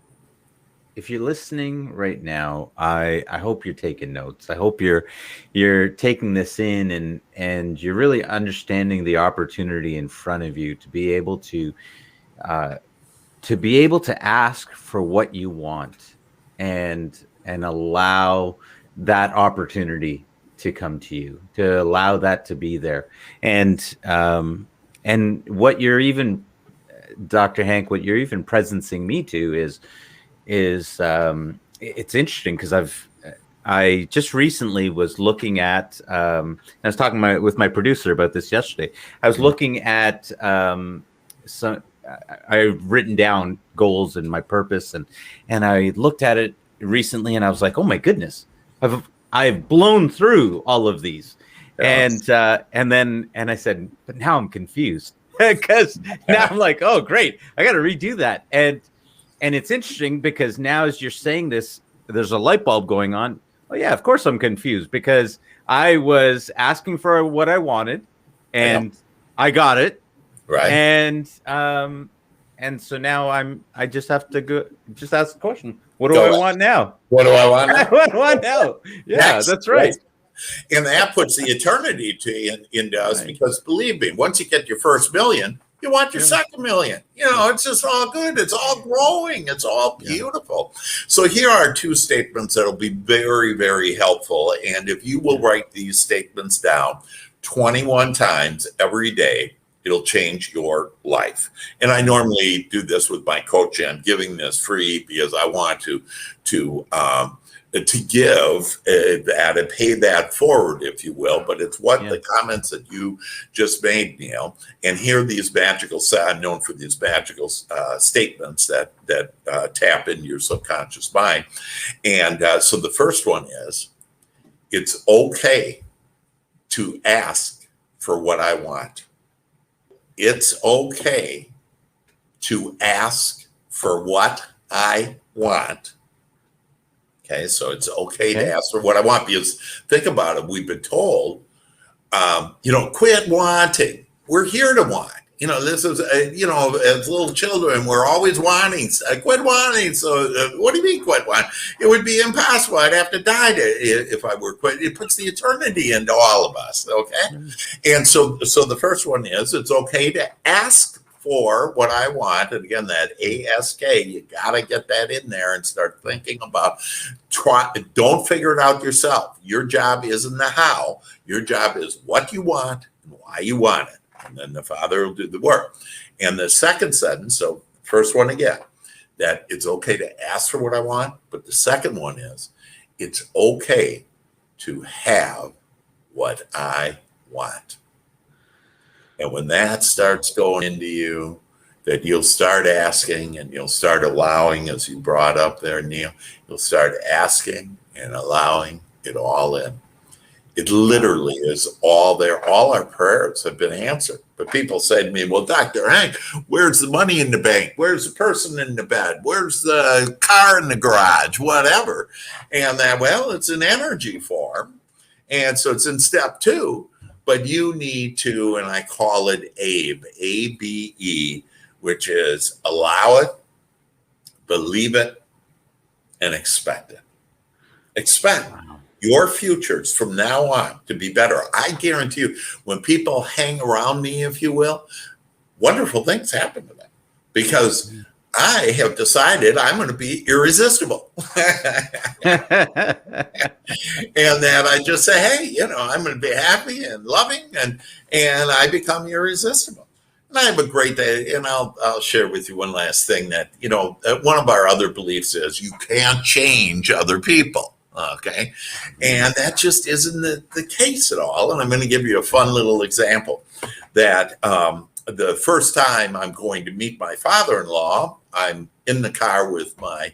you're listening right now, I hope you're taking notes. I hope you're taking this in and you're really understanding the opportunity in front of you to be able to ask for what you want and allow that opportunity to come to you, to allow that to be there. And what you're even, Dr. Hank, what you're even presencing me to is it's interesting because I just recently was looking at I was talking with my producer about this yesterday. I was looking at some I've written down goals and my purpose, and I looked at it recently and I was like, oh my goodness, I've blown through all of these. Yes. And then I said, but now I'm confused because now I'm like, oh great, I got to redo that. And it's interesting because now as you're saying this, there's a light bulb going on. Oh yeah, of course I'm confused because I was asking for what I wanted and I got it. Right. And so now I just have to just ask the question. What do I want now? What do I want now? What do I want now? Yeah, next, that's right. And that puts the eternity into us, because believe me, once you get your first million, you want your second million. It's just all good. It's all growing. It's all beautiful. So here are two statements that will be very, very helpful. And if you will write these statements down 21 times every day, it'll change your life. And I normally do this with my coach. I'm giving this free because I want to give that and pay that forward, if you will. But it's what the comments that you just made, Neil, and here these magical, I'm known for these magical statements that tap into your subconscious mind. And so the first one is, it's okay to ask for what I want. It's okay to ask for what I want. Okay, so it's okay to ask for what I want, because think about it. We've been told, quit wanting. We're here to want. This is, as little children, we're always wanting. Quit wanting. So what do you mean quit wanting? It would be impossible. I'd have to die if I were quit. It puts the eternity into all of us. Okay, and so the first one is, it's okay to ask for what I want. And again, that ASK, you got to get that in there and start thinking about, don't figure it out yourself. Your job isn't the how. Your job is what you want and why you want it. And then the Father will do the work. And the second sentence, so first one again, that it's okay to ask for what I want. But the second one is, it's okay to have what I want. And when that starts going into you, that you'll start asking and you'll start allowing, as you brought up there, Neil, you'll start asking and allowing it all in. It literally is all there. All our prayers have been answered. But people say to me, well, Dr. Hank, where's the money in the bank? Where's the person in the bed? Where's the car in the garage? Whatever. And that, well, it's an energy form. And so it's in step 2. But you need to, and I call it ABE, ABE, which is allow it, believe it, and expect it. Expect your futures from now on to be better. I guarantee you, when people hang around me, if you will, wonderful things happen to them, because I have decided I'm going to be irresistible. And then I just say, hey, I'm going to be happy and loving, and I become irresistible. And I have a great day. And I'll share with you one last thing that, one of our other beliefs is you can't change other people. Okay. And that just isn't the case at all. And I'm going to give you a fun little example that the first time I'm going to meet my father-in-law, I'm in the car with my.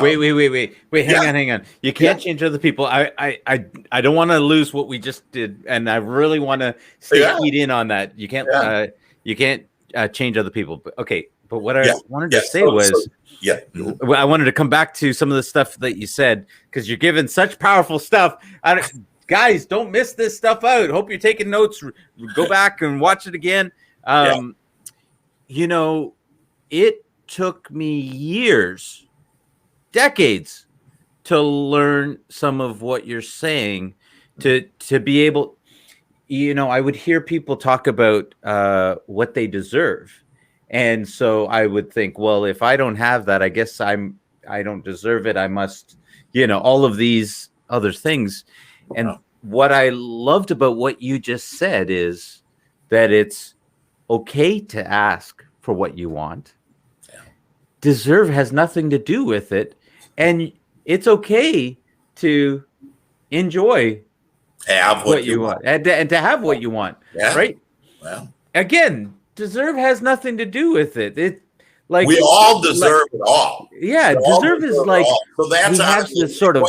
Wait. Hang on. You can't change other people. I don't want to lose what we just did, and I really want to stay keyed in on that. You can't change other people. But okay. But what I wanted to say was, I wanted to come back to some of the stuff that you said, because you're giving such powerful stuff. Guys, don't miss this stuff out. Hope you're taking notes. Go back and watch it again. You know, it took me years, decades, to learn some of what you're saying, to be able, you know, I would hear people talk about what they deserve. And so I would think, well, if I don't have that, I guess I don't deserve it. I must, you know, all of these other things. And what I loved about what you just said is that it's okay to ask for what you want. Deserve has nothing to do with it. And it's okay to enjoy have what you want. And to have what you want. Right? Well, again, deserve has nothing to do with it. It like we all deserve it all. Yeah, deserve is like, so that's we have this sort of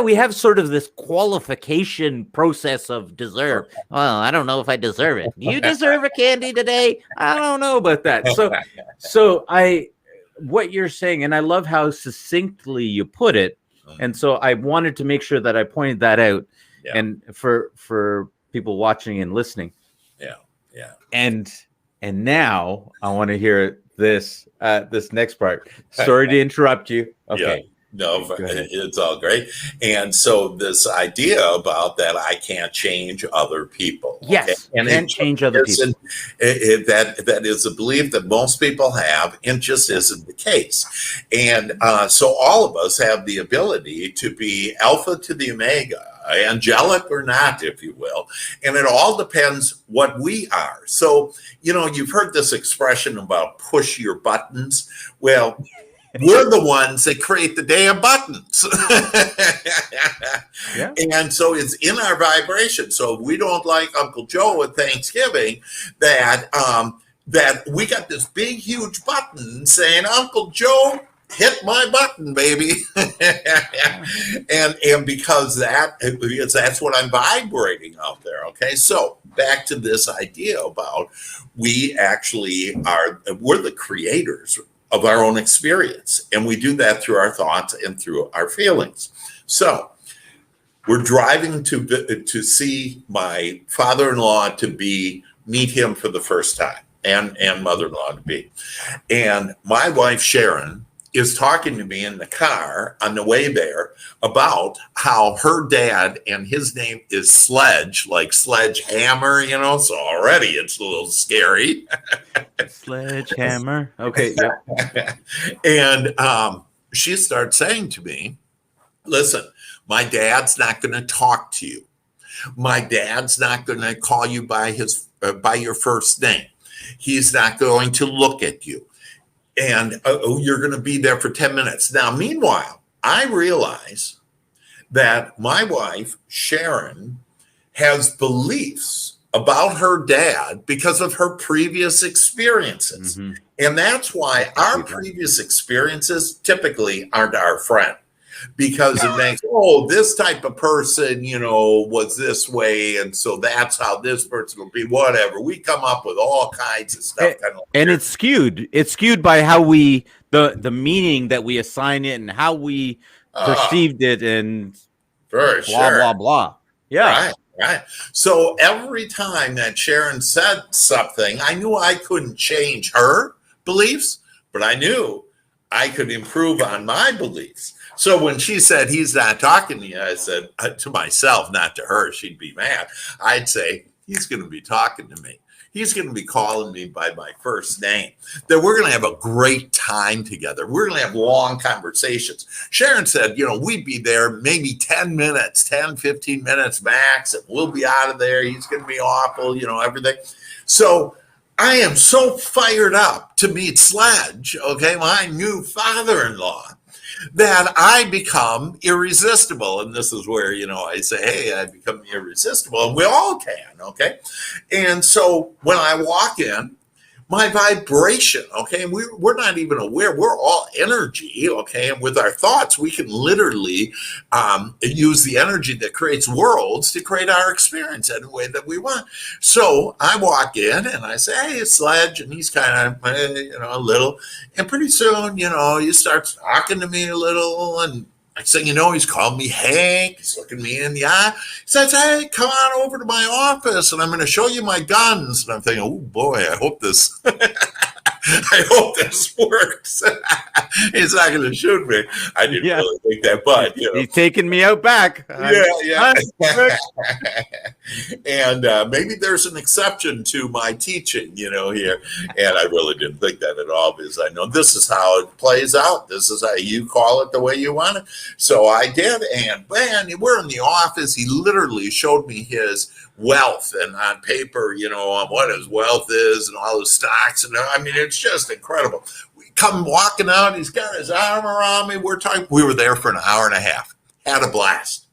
we have sort of this qualification process of deserve. Well, I don't know if I deserve it. Do you deserve a candy today? I don't know about that. So what you're saying, and I love how succinctly you put it. And so I wanted to make sure that I pointed that out, and for people watching and listening. And now I want to hear this next part. Sorry to interrupt you. Okay. No, it's all great. And so this idea about that I can't change other people. Yes, and can't change other people. That is a belief that most people have, and just isn't the case. And so all of us have the ability to be alpha to the omega, angelic or not, if you will. And it all depends what we are. So, you know, you've heard this expression about push your buttons. Well, we're the ones that create the damn buttons. And so it's in our vibration. So if we don't like Uncle Joe at Thanksgiving, that we got this big, huge button saying, Uncle Joe, hit my button, baby. and because that's what I'm vibrating out there. Okay. So back to this idea about we're the creators of our own experience. And we do that through our thoughts and through our feelings. So we're driving to see my father-in-law meet him for the first time, and mother-in-law to be. And my wife, Sharon, is talking to me in the car on the way there about how her dad, and his name is Sledge, like sledgehammer, you know, so already it's a little scary. Sledgehammer. Okay. Yeah. And she starts saying to me, listen, my dad's not going to talk to you. My dad's not going to call you by your first name. He's not going to look at you. And you're going to be there for 10 minutes. Now, meanwhile, I realize that my wife, Sharon, has beliefs about her dad because of her previous experiences. Mm-hmm. And that's why our previous experiences typically aren't our friend. Because it makes, this type of person, you know, was this way. And so that's how this person will be, whatever. We come up with all kinds of stuff. And it's skewed. It's skewed by how the meaning that we assign it and how we perceived it and blah, blah. Yeah. Right. So every time that Sharon said something, I knew I couldn't change her beliefs, but I knew I could improve on my beliefs. So when she said, he's not talking to you, I said to myself, not to her, she'd be mad. I'd say, he's going to be talking to me. He's going to be calling me by my first name. That we're going to have a great time together. We're going to have long conversations. Sharon said, you know, we'd be there maybe 10, 15 minutes max, and we'll be out of there. He's going to be awful, you know, everything. So I am so fired up to meet Sledge, okay, my new father-in-law. then I become irresistible. And this is where, I say, hey, I become irresistible. And we all can, okay? And so when I walk in, my vibration, okay, and we're not even aware, we're all energy, okay, and with our thoughts, we can literally use the energy that creates worlds to create our experience any way that we want. So I walk in and I say, hey, it's Sledge, and he's kind of, a little, and pretty soon, he starts talking to me a little, and next thing you know, he's called me Hank. He's looking me in the eye. He says, hey, come on over to my office and I'm going to show you my guns. And I'm thinking, oh boy, I hope this works. He's not going to shoot me. I didn't really think that, but he's taking me out back. Yeah. And maybe there's an exception to my teaching, here. And I really didn't think that at all, because I know this is how it plays out. This is how you call it the way you want it. So I did. And man, we're in the office. He literally showed me his wealth and on paper, on what his wealth is and all his stocks. And I mean, it's just incredible. We come walking out. He's got his arm around me. We were there for an hour and a half. Had a blast.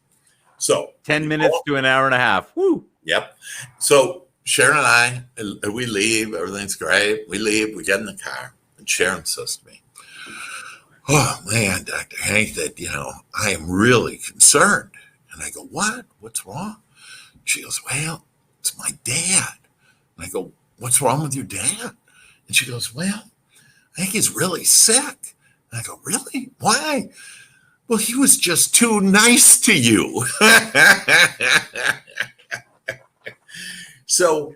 So 10 minutes to an hour and a half. Woo. Yep. So Sharon and I, we leave. Everything's great. We leave. We get in the car. And Sharon says to me, oh, man, Dr. Hank, that, I am really concerned. And I go, what? What's wrong? She goes, well, it's my dad. And I go, what's wrong with your dad? And she goes, well, I think he's really sick. And I go, really? Why? Well, he was just too nice to you. So,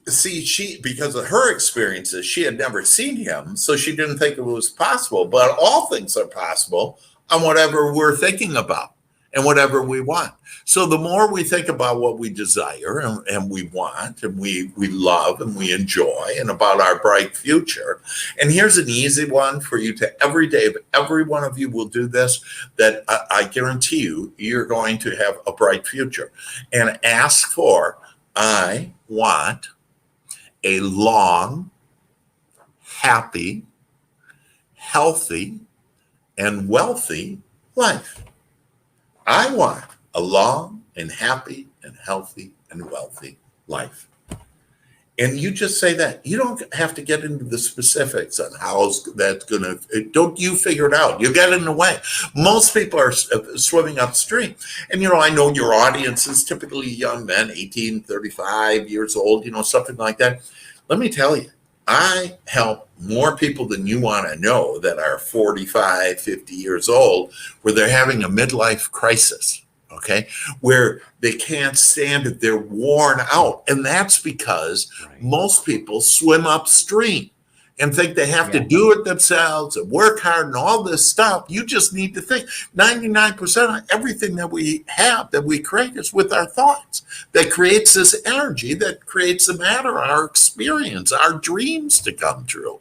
see, because of her experiences, she had never seen him, so she didn't think it was possible. But all things are possible on whatever we're thinking about and whatever we want. So the more we think about what we desire and we want and we love and we enjoy and about our bright future. And here's an easy one for you to every day. If every one of you will do this, that I guarantee you, you're going to have a bright future. And ask for, I want a long, happy, healthy, and wealthy life. I want a long and happy and healthy and wealthy life. And you just say that. You don't have to get into the specifics on how that's going to, don't you figure it out. You get in the way. Most people are swimming upstream. And, I know your audience is typically young men, 18, 35 years old, something like that. Let me tell you, I help more people than you want to know that are 45, 50 years old, where they're having a midlife crisis. Okay, where they can't stand it. They're worn out. And that's because most people swim upstream and think they have to do it themselves and work hard and all this stuff. You just need to think 99% of everything that we have, that we create, is with our thoughts. That creates this energy, that creates the matter, our experience, our dreams to come true.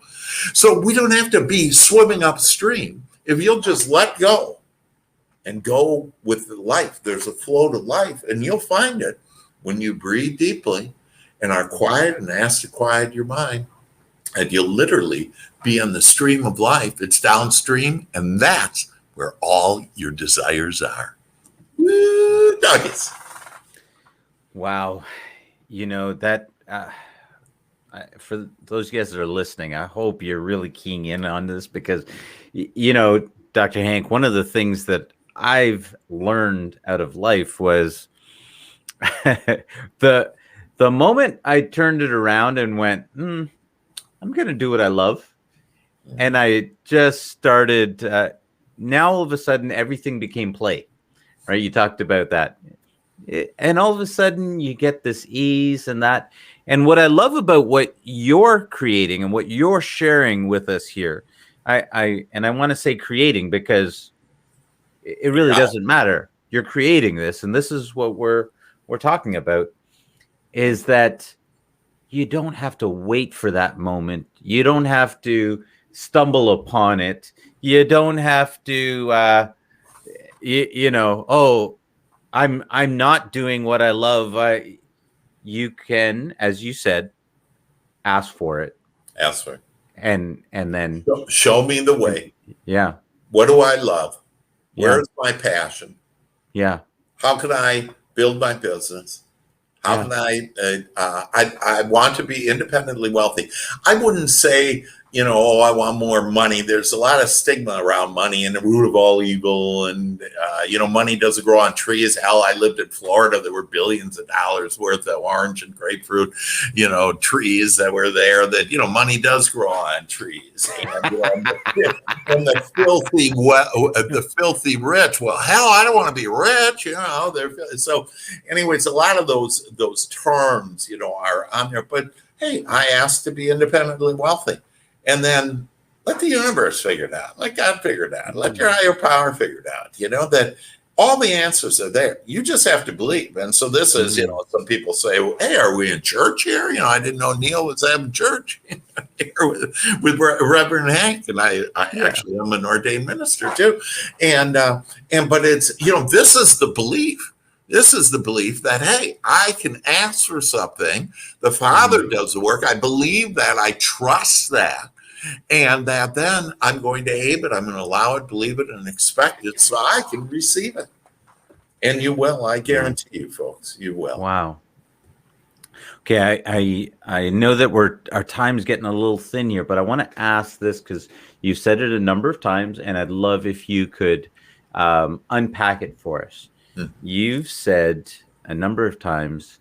So we don't have to be swimming upstream. If you'll just let go and go with the life. There's a flow to life, and you'll find it when you breathe deeply and are quiet and ask to quiet your mind. And you'll literally be in the stream of life. It's downstream, and that's where all your desires are. Woo, doggies. Wow. That for those guys that are listening, I hope you're really keying in on this because, Dr. Hank, one of the things that I've learned out of life was the moment I turned it around and went, I'm going to do what I love. And I just started, now all of a sudden, everything became play, right? You talked about that. And all of a sudden you get this ease and that. And what I love about what you're creating and what you're sharing with us here, I want to say creating because it really doesn't matter. You're creating this, and this is what we're talking about, is that you don't have to wait for that moment. You don't have to stumble upon it. You don't have to, I'm not doing what I love. You can, as you said, ask for it. Ask for it. And then show me the way. Yeah. What do I love? Yeah. Where's my passion? Yeah. How can I build my business? How Yeah. can I want to be independently wealthy. I wouldn't say, oh, I want more money. There's a lot of stigma around money and the root of all evil. And, money doesn't grow on trees. Hell, I lived in Florida. There were billions of dollars worth of orange and grapefruit, trees that were there that, money does grow on trees. And the filthy rich. Well, hell, I don't want to be rich. So anyways, a lot of those terms, are on there. But hey, I asked to be independently wealthy, and then let the universe figure it out. Let God figure it out. Let your higher power figure it out. That all the answers are there. You just have to believe. And so this is, some people say, well, hey, are we in church here? I didn't know Neil was having church here with Reverend Hank. And I actually am an ordained minister too. But it's, this is the belief. This is the belief that, hey, I can ask for something. The Father does the work. I believe that. I trust that. And that then I'm going to aim it. I'm going to allow it, believe it, and expect it so I can receive it. And you will. I guarantee you, folks. You will. Wow. Okay, I know that our time's getting a little thin here, but I want to ask this because you've said it a number of times, and I'd love if you could unpack it for us. You've said a number of times,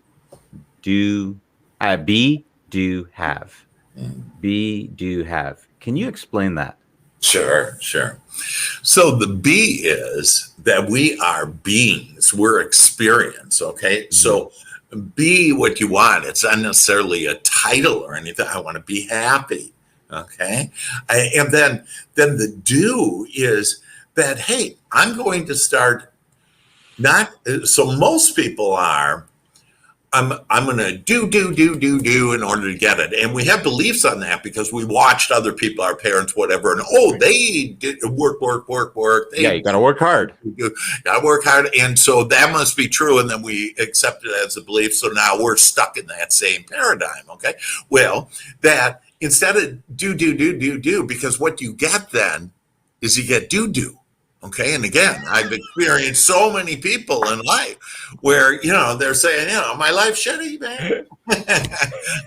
be, do, have. Be, do, have. Can you explain that? Sure. So the be is that we are beings. We're experience, okay? So be what you want. It's not necessarily a title or anything. I want to be happy, okay? And then the do is that, hey, I'm going to start so most people are, I'm going to do in order to get it. And we have beliefs on that because we watched other people, our parents, whatever, and they did work. You got to work hard. Got to work hard. And so that must be true. And then we accept it as a belief. So now we're stuck in that same paradigm. Okay. Well, that instead of do, because what you get then is you get do. Okay. And again, I've experienced so many people in life where, they're saying, my life's shitty, man.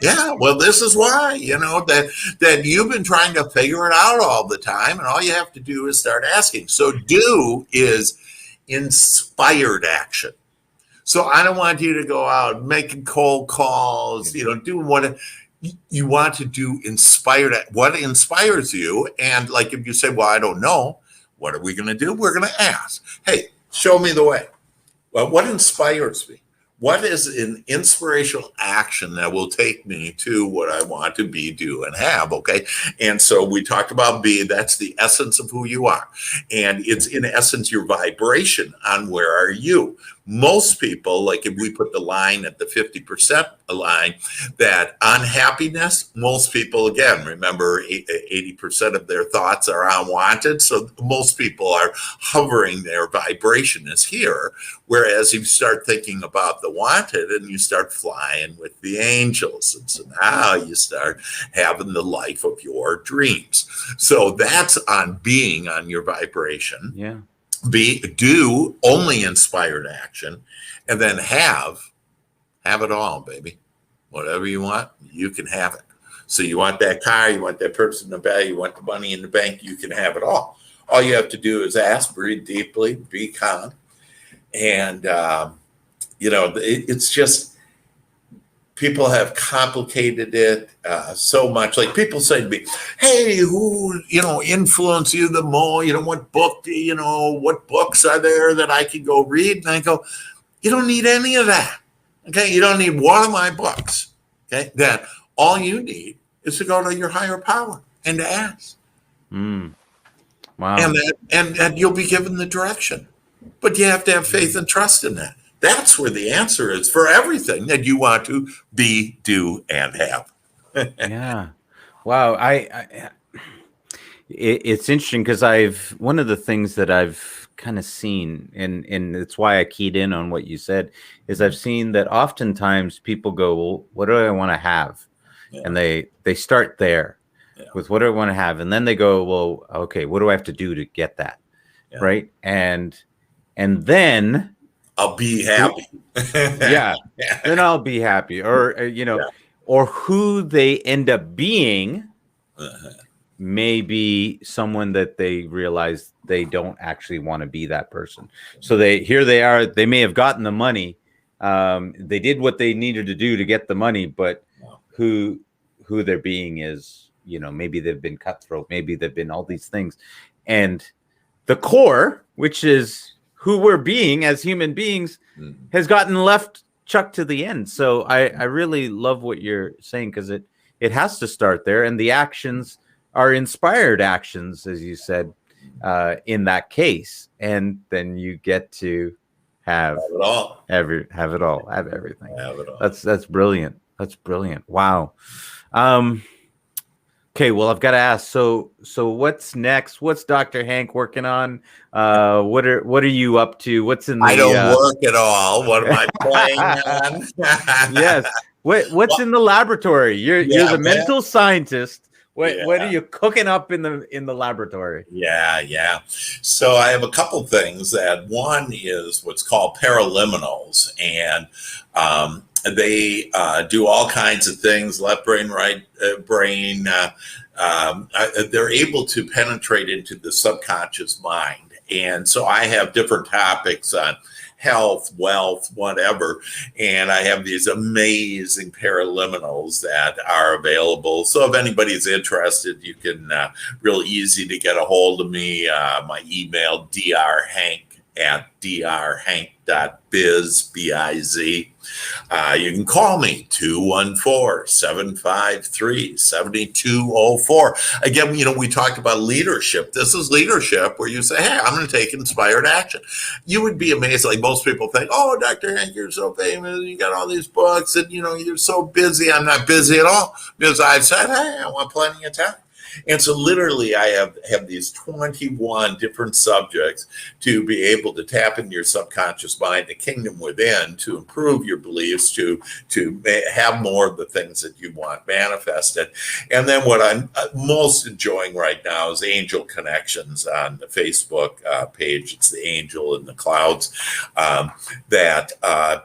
Yeah. Well, this is why, that you've been trying to figure it out all the time. And all you have to do is start asking. So do is inspired action. So I don't want you to go out making cold calls, doing what you want to do. What inspires you. And like, if you say, well, I don't know. What are we going to do? We're going to ask, hey, show me the way. Well, what inspires me? What is an inspirational action that will take me to what I want to be, do, and have? Okay. And so we talked about be, that's the essence of who you are. And it's in essence your vibration on where are you. Most people, like if we put the line at the 50% line, that unhappiness, most people, again, remember 80% of their thoughts are unwanted. So most people are hovering, their vibration is here. Whereas if you start thinking about the wanted and you start flying with the angels, and so now you start having the life of your dreams. So that's on being, on your vibration. Yeah. Do only inspired action, and then have it all, baby. Whatever you want, you can have it. So you want that car, you want that person in the bag, you want the money in the bank, you can have it all. All you have to do is ask, breathe deeply, be calm. And, it's just, people have complicated it so much. Like people say to me, hey, who, influence you the more? What books are there that I can go read? And I go, you don't need any of that. Okay. You don't need one of my books. Okay. That all you need is to go to your higher power and to ask. Wow. And you'll be given the direction. But you have to have faith and trust in that. That's where the answer is for everything that you want to be, do, and have. Yeah. Wow. It's interesting because one of the things that I've kind of seen, and it's why I keyed in on what you said, is I've seen that oftentimes people go, well, what do I want to have? Yeah. And they start there. with what I want to have. And then they go, well, okay, what do I have to do to get that? Yeah. Right. And then I'll be happy. Yeah. Then I'll be happy. Or, or who they end up being may be someone that they realize they don't actually want to be that person. So they are, they may have gotten the money. They did what they needed to do to get the money, but who they're being is, maybe they've been cutthroat, maybe they've been all these things. And the core, which is who we're being as human beings, has gotten left chucked to the end. So I really love what you're saying, because it has to start there. And the actions are inspired actions, as you said, in that case. And then you get to have it all. Have everything. Have it all. That's brilliant. That's brilliant. Wow. Okay, well, I've got to ask. So what's next? What's Dr. Hank working on? What are you up to? What's in the? I don't work at all. What am I playing on? Yes. What's in the laboratory? You're the mental scientist. What are you cooking up in the laboratory? Yeah. So I have a couple things. That one is what's called paraliminals, and they do all kinds of things, left brain, right brain. They're able to penetrate into the subconscious mind. And so I have different topics on health, wealth, whatever. And I have these amazing paraliminals that are available. So if anybody's interested, you can real easy to get a hold of me. My email, drhank@drhank.biz, B-I-Z. You can call me 214-753-7204. Again, we talked about leadership. This is leadership where you say, hey, I'm going to take inspired action. You would be amazed. Like most people think, oh, Dr. Hank, you're so famous. You got all these books and, you're so busy. I'm not busy at all, because I've said, hey, I want plenty of time. And so literally I have these 21 different subjects to be able to tap into your subconscious mind, the kingdom within, to improve your beliefs, to have more of the things that you want manifested. And then what I'm most enjoying right now is angel connections on the Facebook page. It's the angel in the clouds,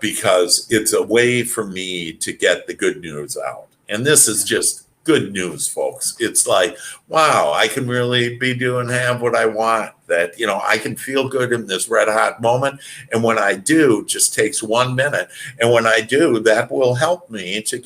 because it's a way for me to get the good news out. And this is just good news, folks. It's like, wow, I can really have what I want. That, I can feel good in this red hot moment. And when I do, just takes 1 minute. And when I do, that will help me to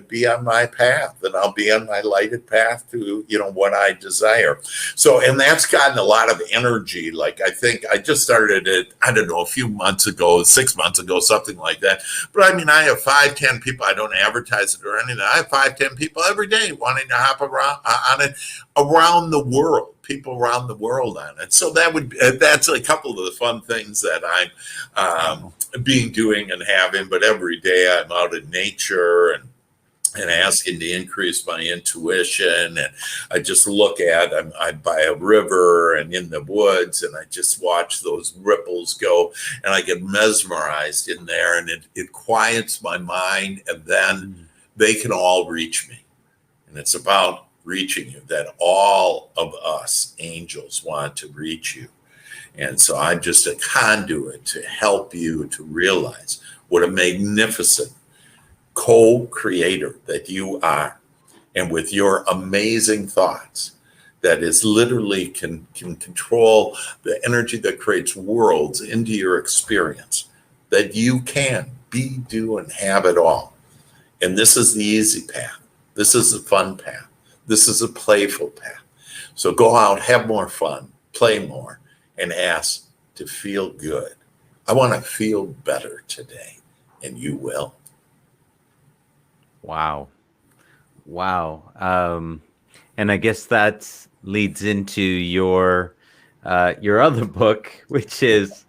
be on my path, and I'll be on my lighted path to, what I desire. So, and that's gotten a lot of energy. Like, I think I just started it, I don't know, a few months ago, 6 months ago, something like that. But I mean, I have 5-10 people. I don't advertise it or anything. I have 5-10 people every day wanting to hop around on it around the world. People around the world on it. So that's a couple of the fun things that I'm doing and having. But every day I'm out in nature and asking to increase my intuition. And I just look I'm by a river and in the woods, and I just watch those ripples go, and I get mesmerized in there, and it quiets my mind, and then they can all reach me. And it's about reaching you, that all of us angels want to reach you. And so I'm just a conduit to help you to realize what a magnificent co-creator that you are. And with your amazing thoughts, that is literally can control the energy that creates worlds into your experience, that you can be, do, and have it all. And this is the easy path. This is the fun path. This is a playful path. So go out, have more fun, play more, and ask to feel good. I want to feel better today, and you will. Wow. And I guess that leads into your other book, which is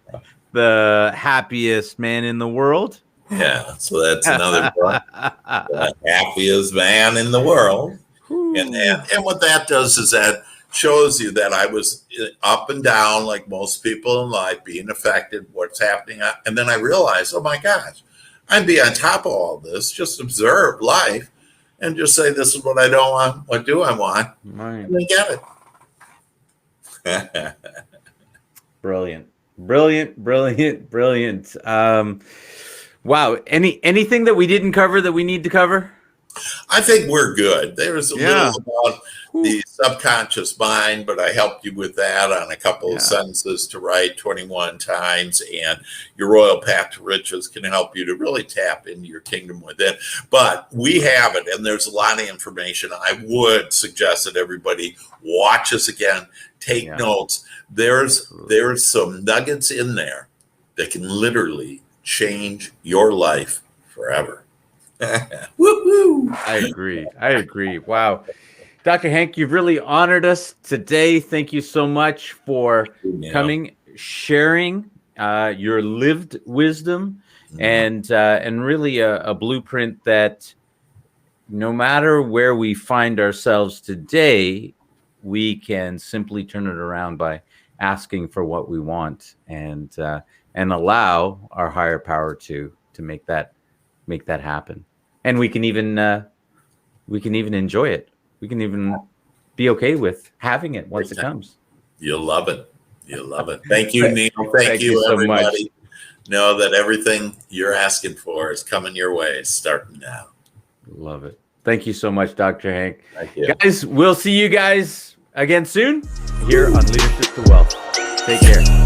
The Happiest Man in the World. Yeah, so that's another book. The Happiest Man in the World. And what that does is that shows you that I was up and down like most people in life, being affected, what's happening. And then I realized, oh my gosh, I'd be on top of all this, just observe life. and just say, this is what I don't want. What do I want? Right. And then get it. Brilliant. Wow. Anything that we didn't cover that we need to cover? I think we're good. There's a little about the subconscious mind, but I helped you with that on a couple of sentences to write 21 times. And your royal path to riches can help you to really tap into your kingdom within. But we have it, and there's a lot of information. I would suggest that everybody watch us again, take notes. There's some nuggets in there that can literally change your life forever. Woo-hoo. I agree. Wow. Dr. Hank, you've really honored us today. Thank you so much for coming, sharing your lived wisdom, and really a blueprint that no matter where we find ourselves today, we can simply turn it around by asking for what we want, and allow our higher power to make that happen. And we can even enjoy it. We can even be okay with having it once it comes. You'll love it. Thank you, Neil. Thank you, so everybody. Much. Know that everything you're asking for is coming your way, starting now. Love it. Thank you so much, Dr. Hank. Thank you. Guys, we'll see you guys again soon here on Leadership to Wealth. Take care.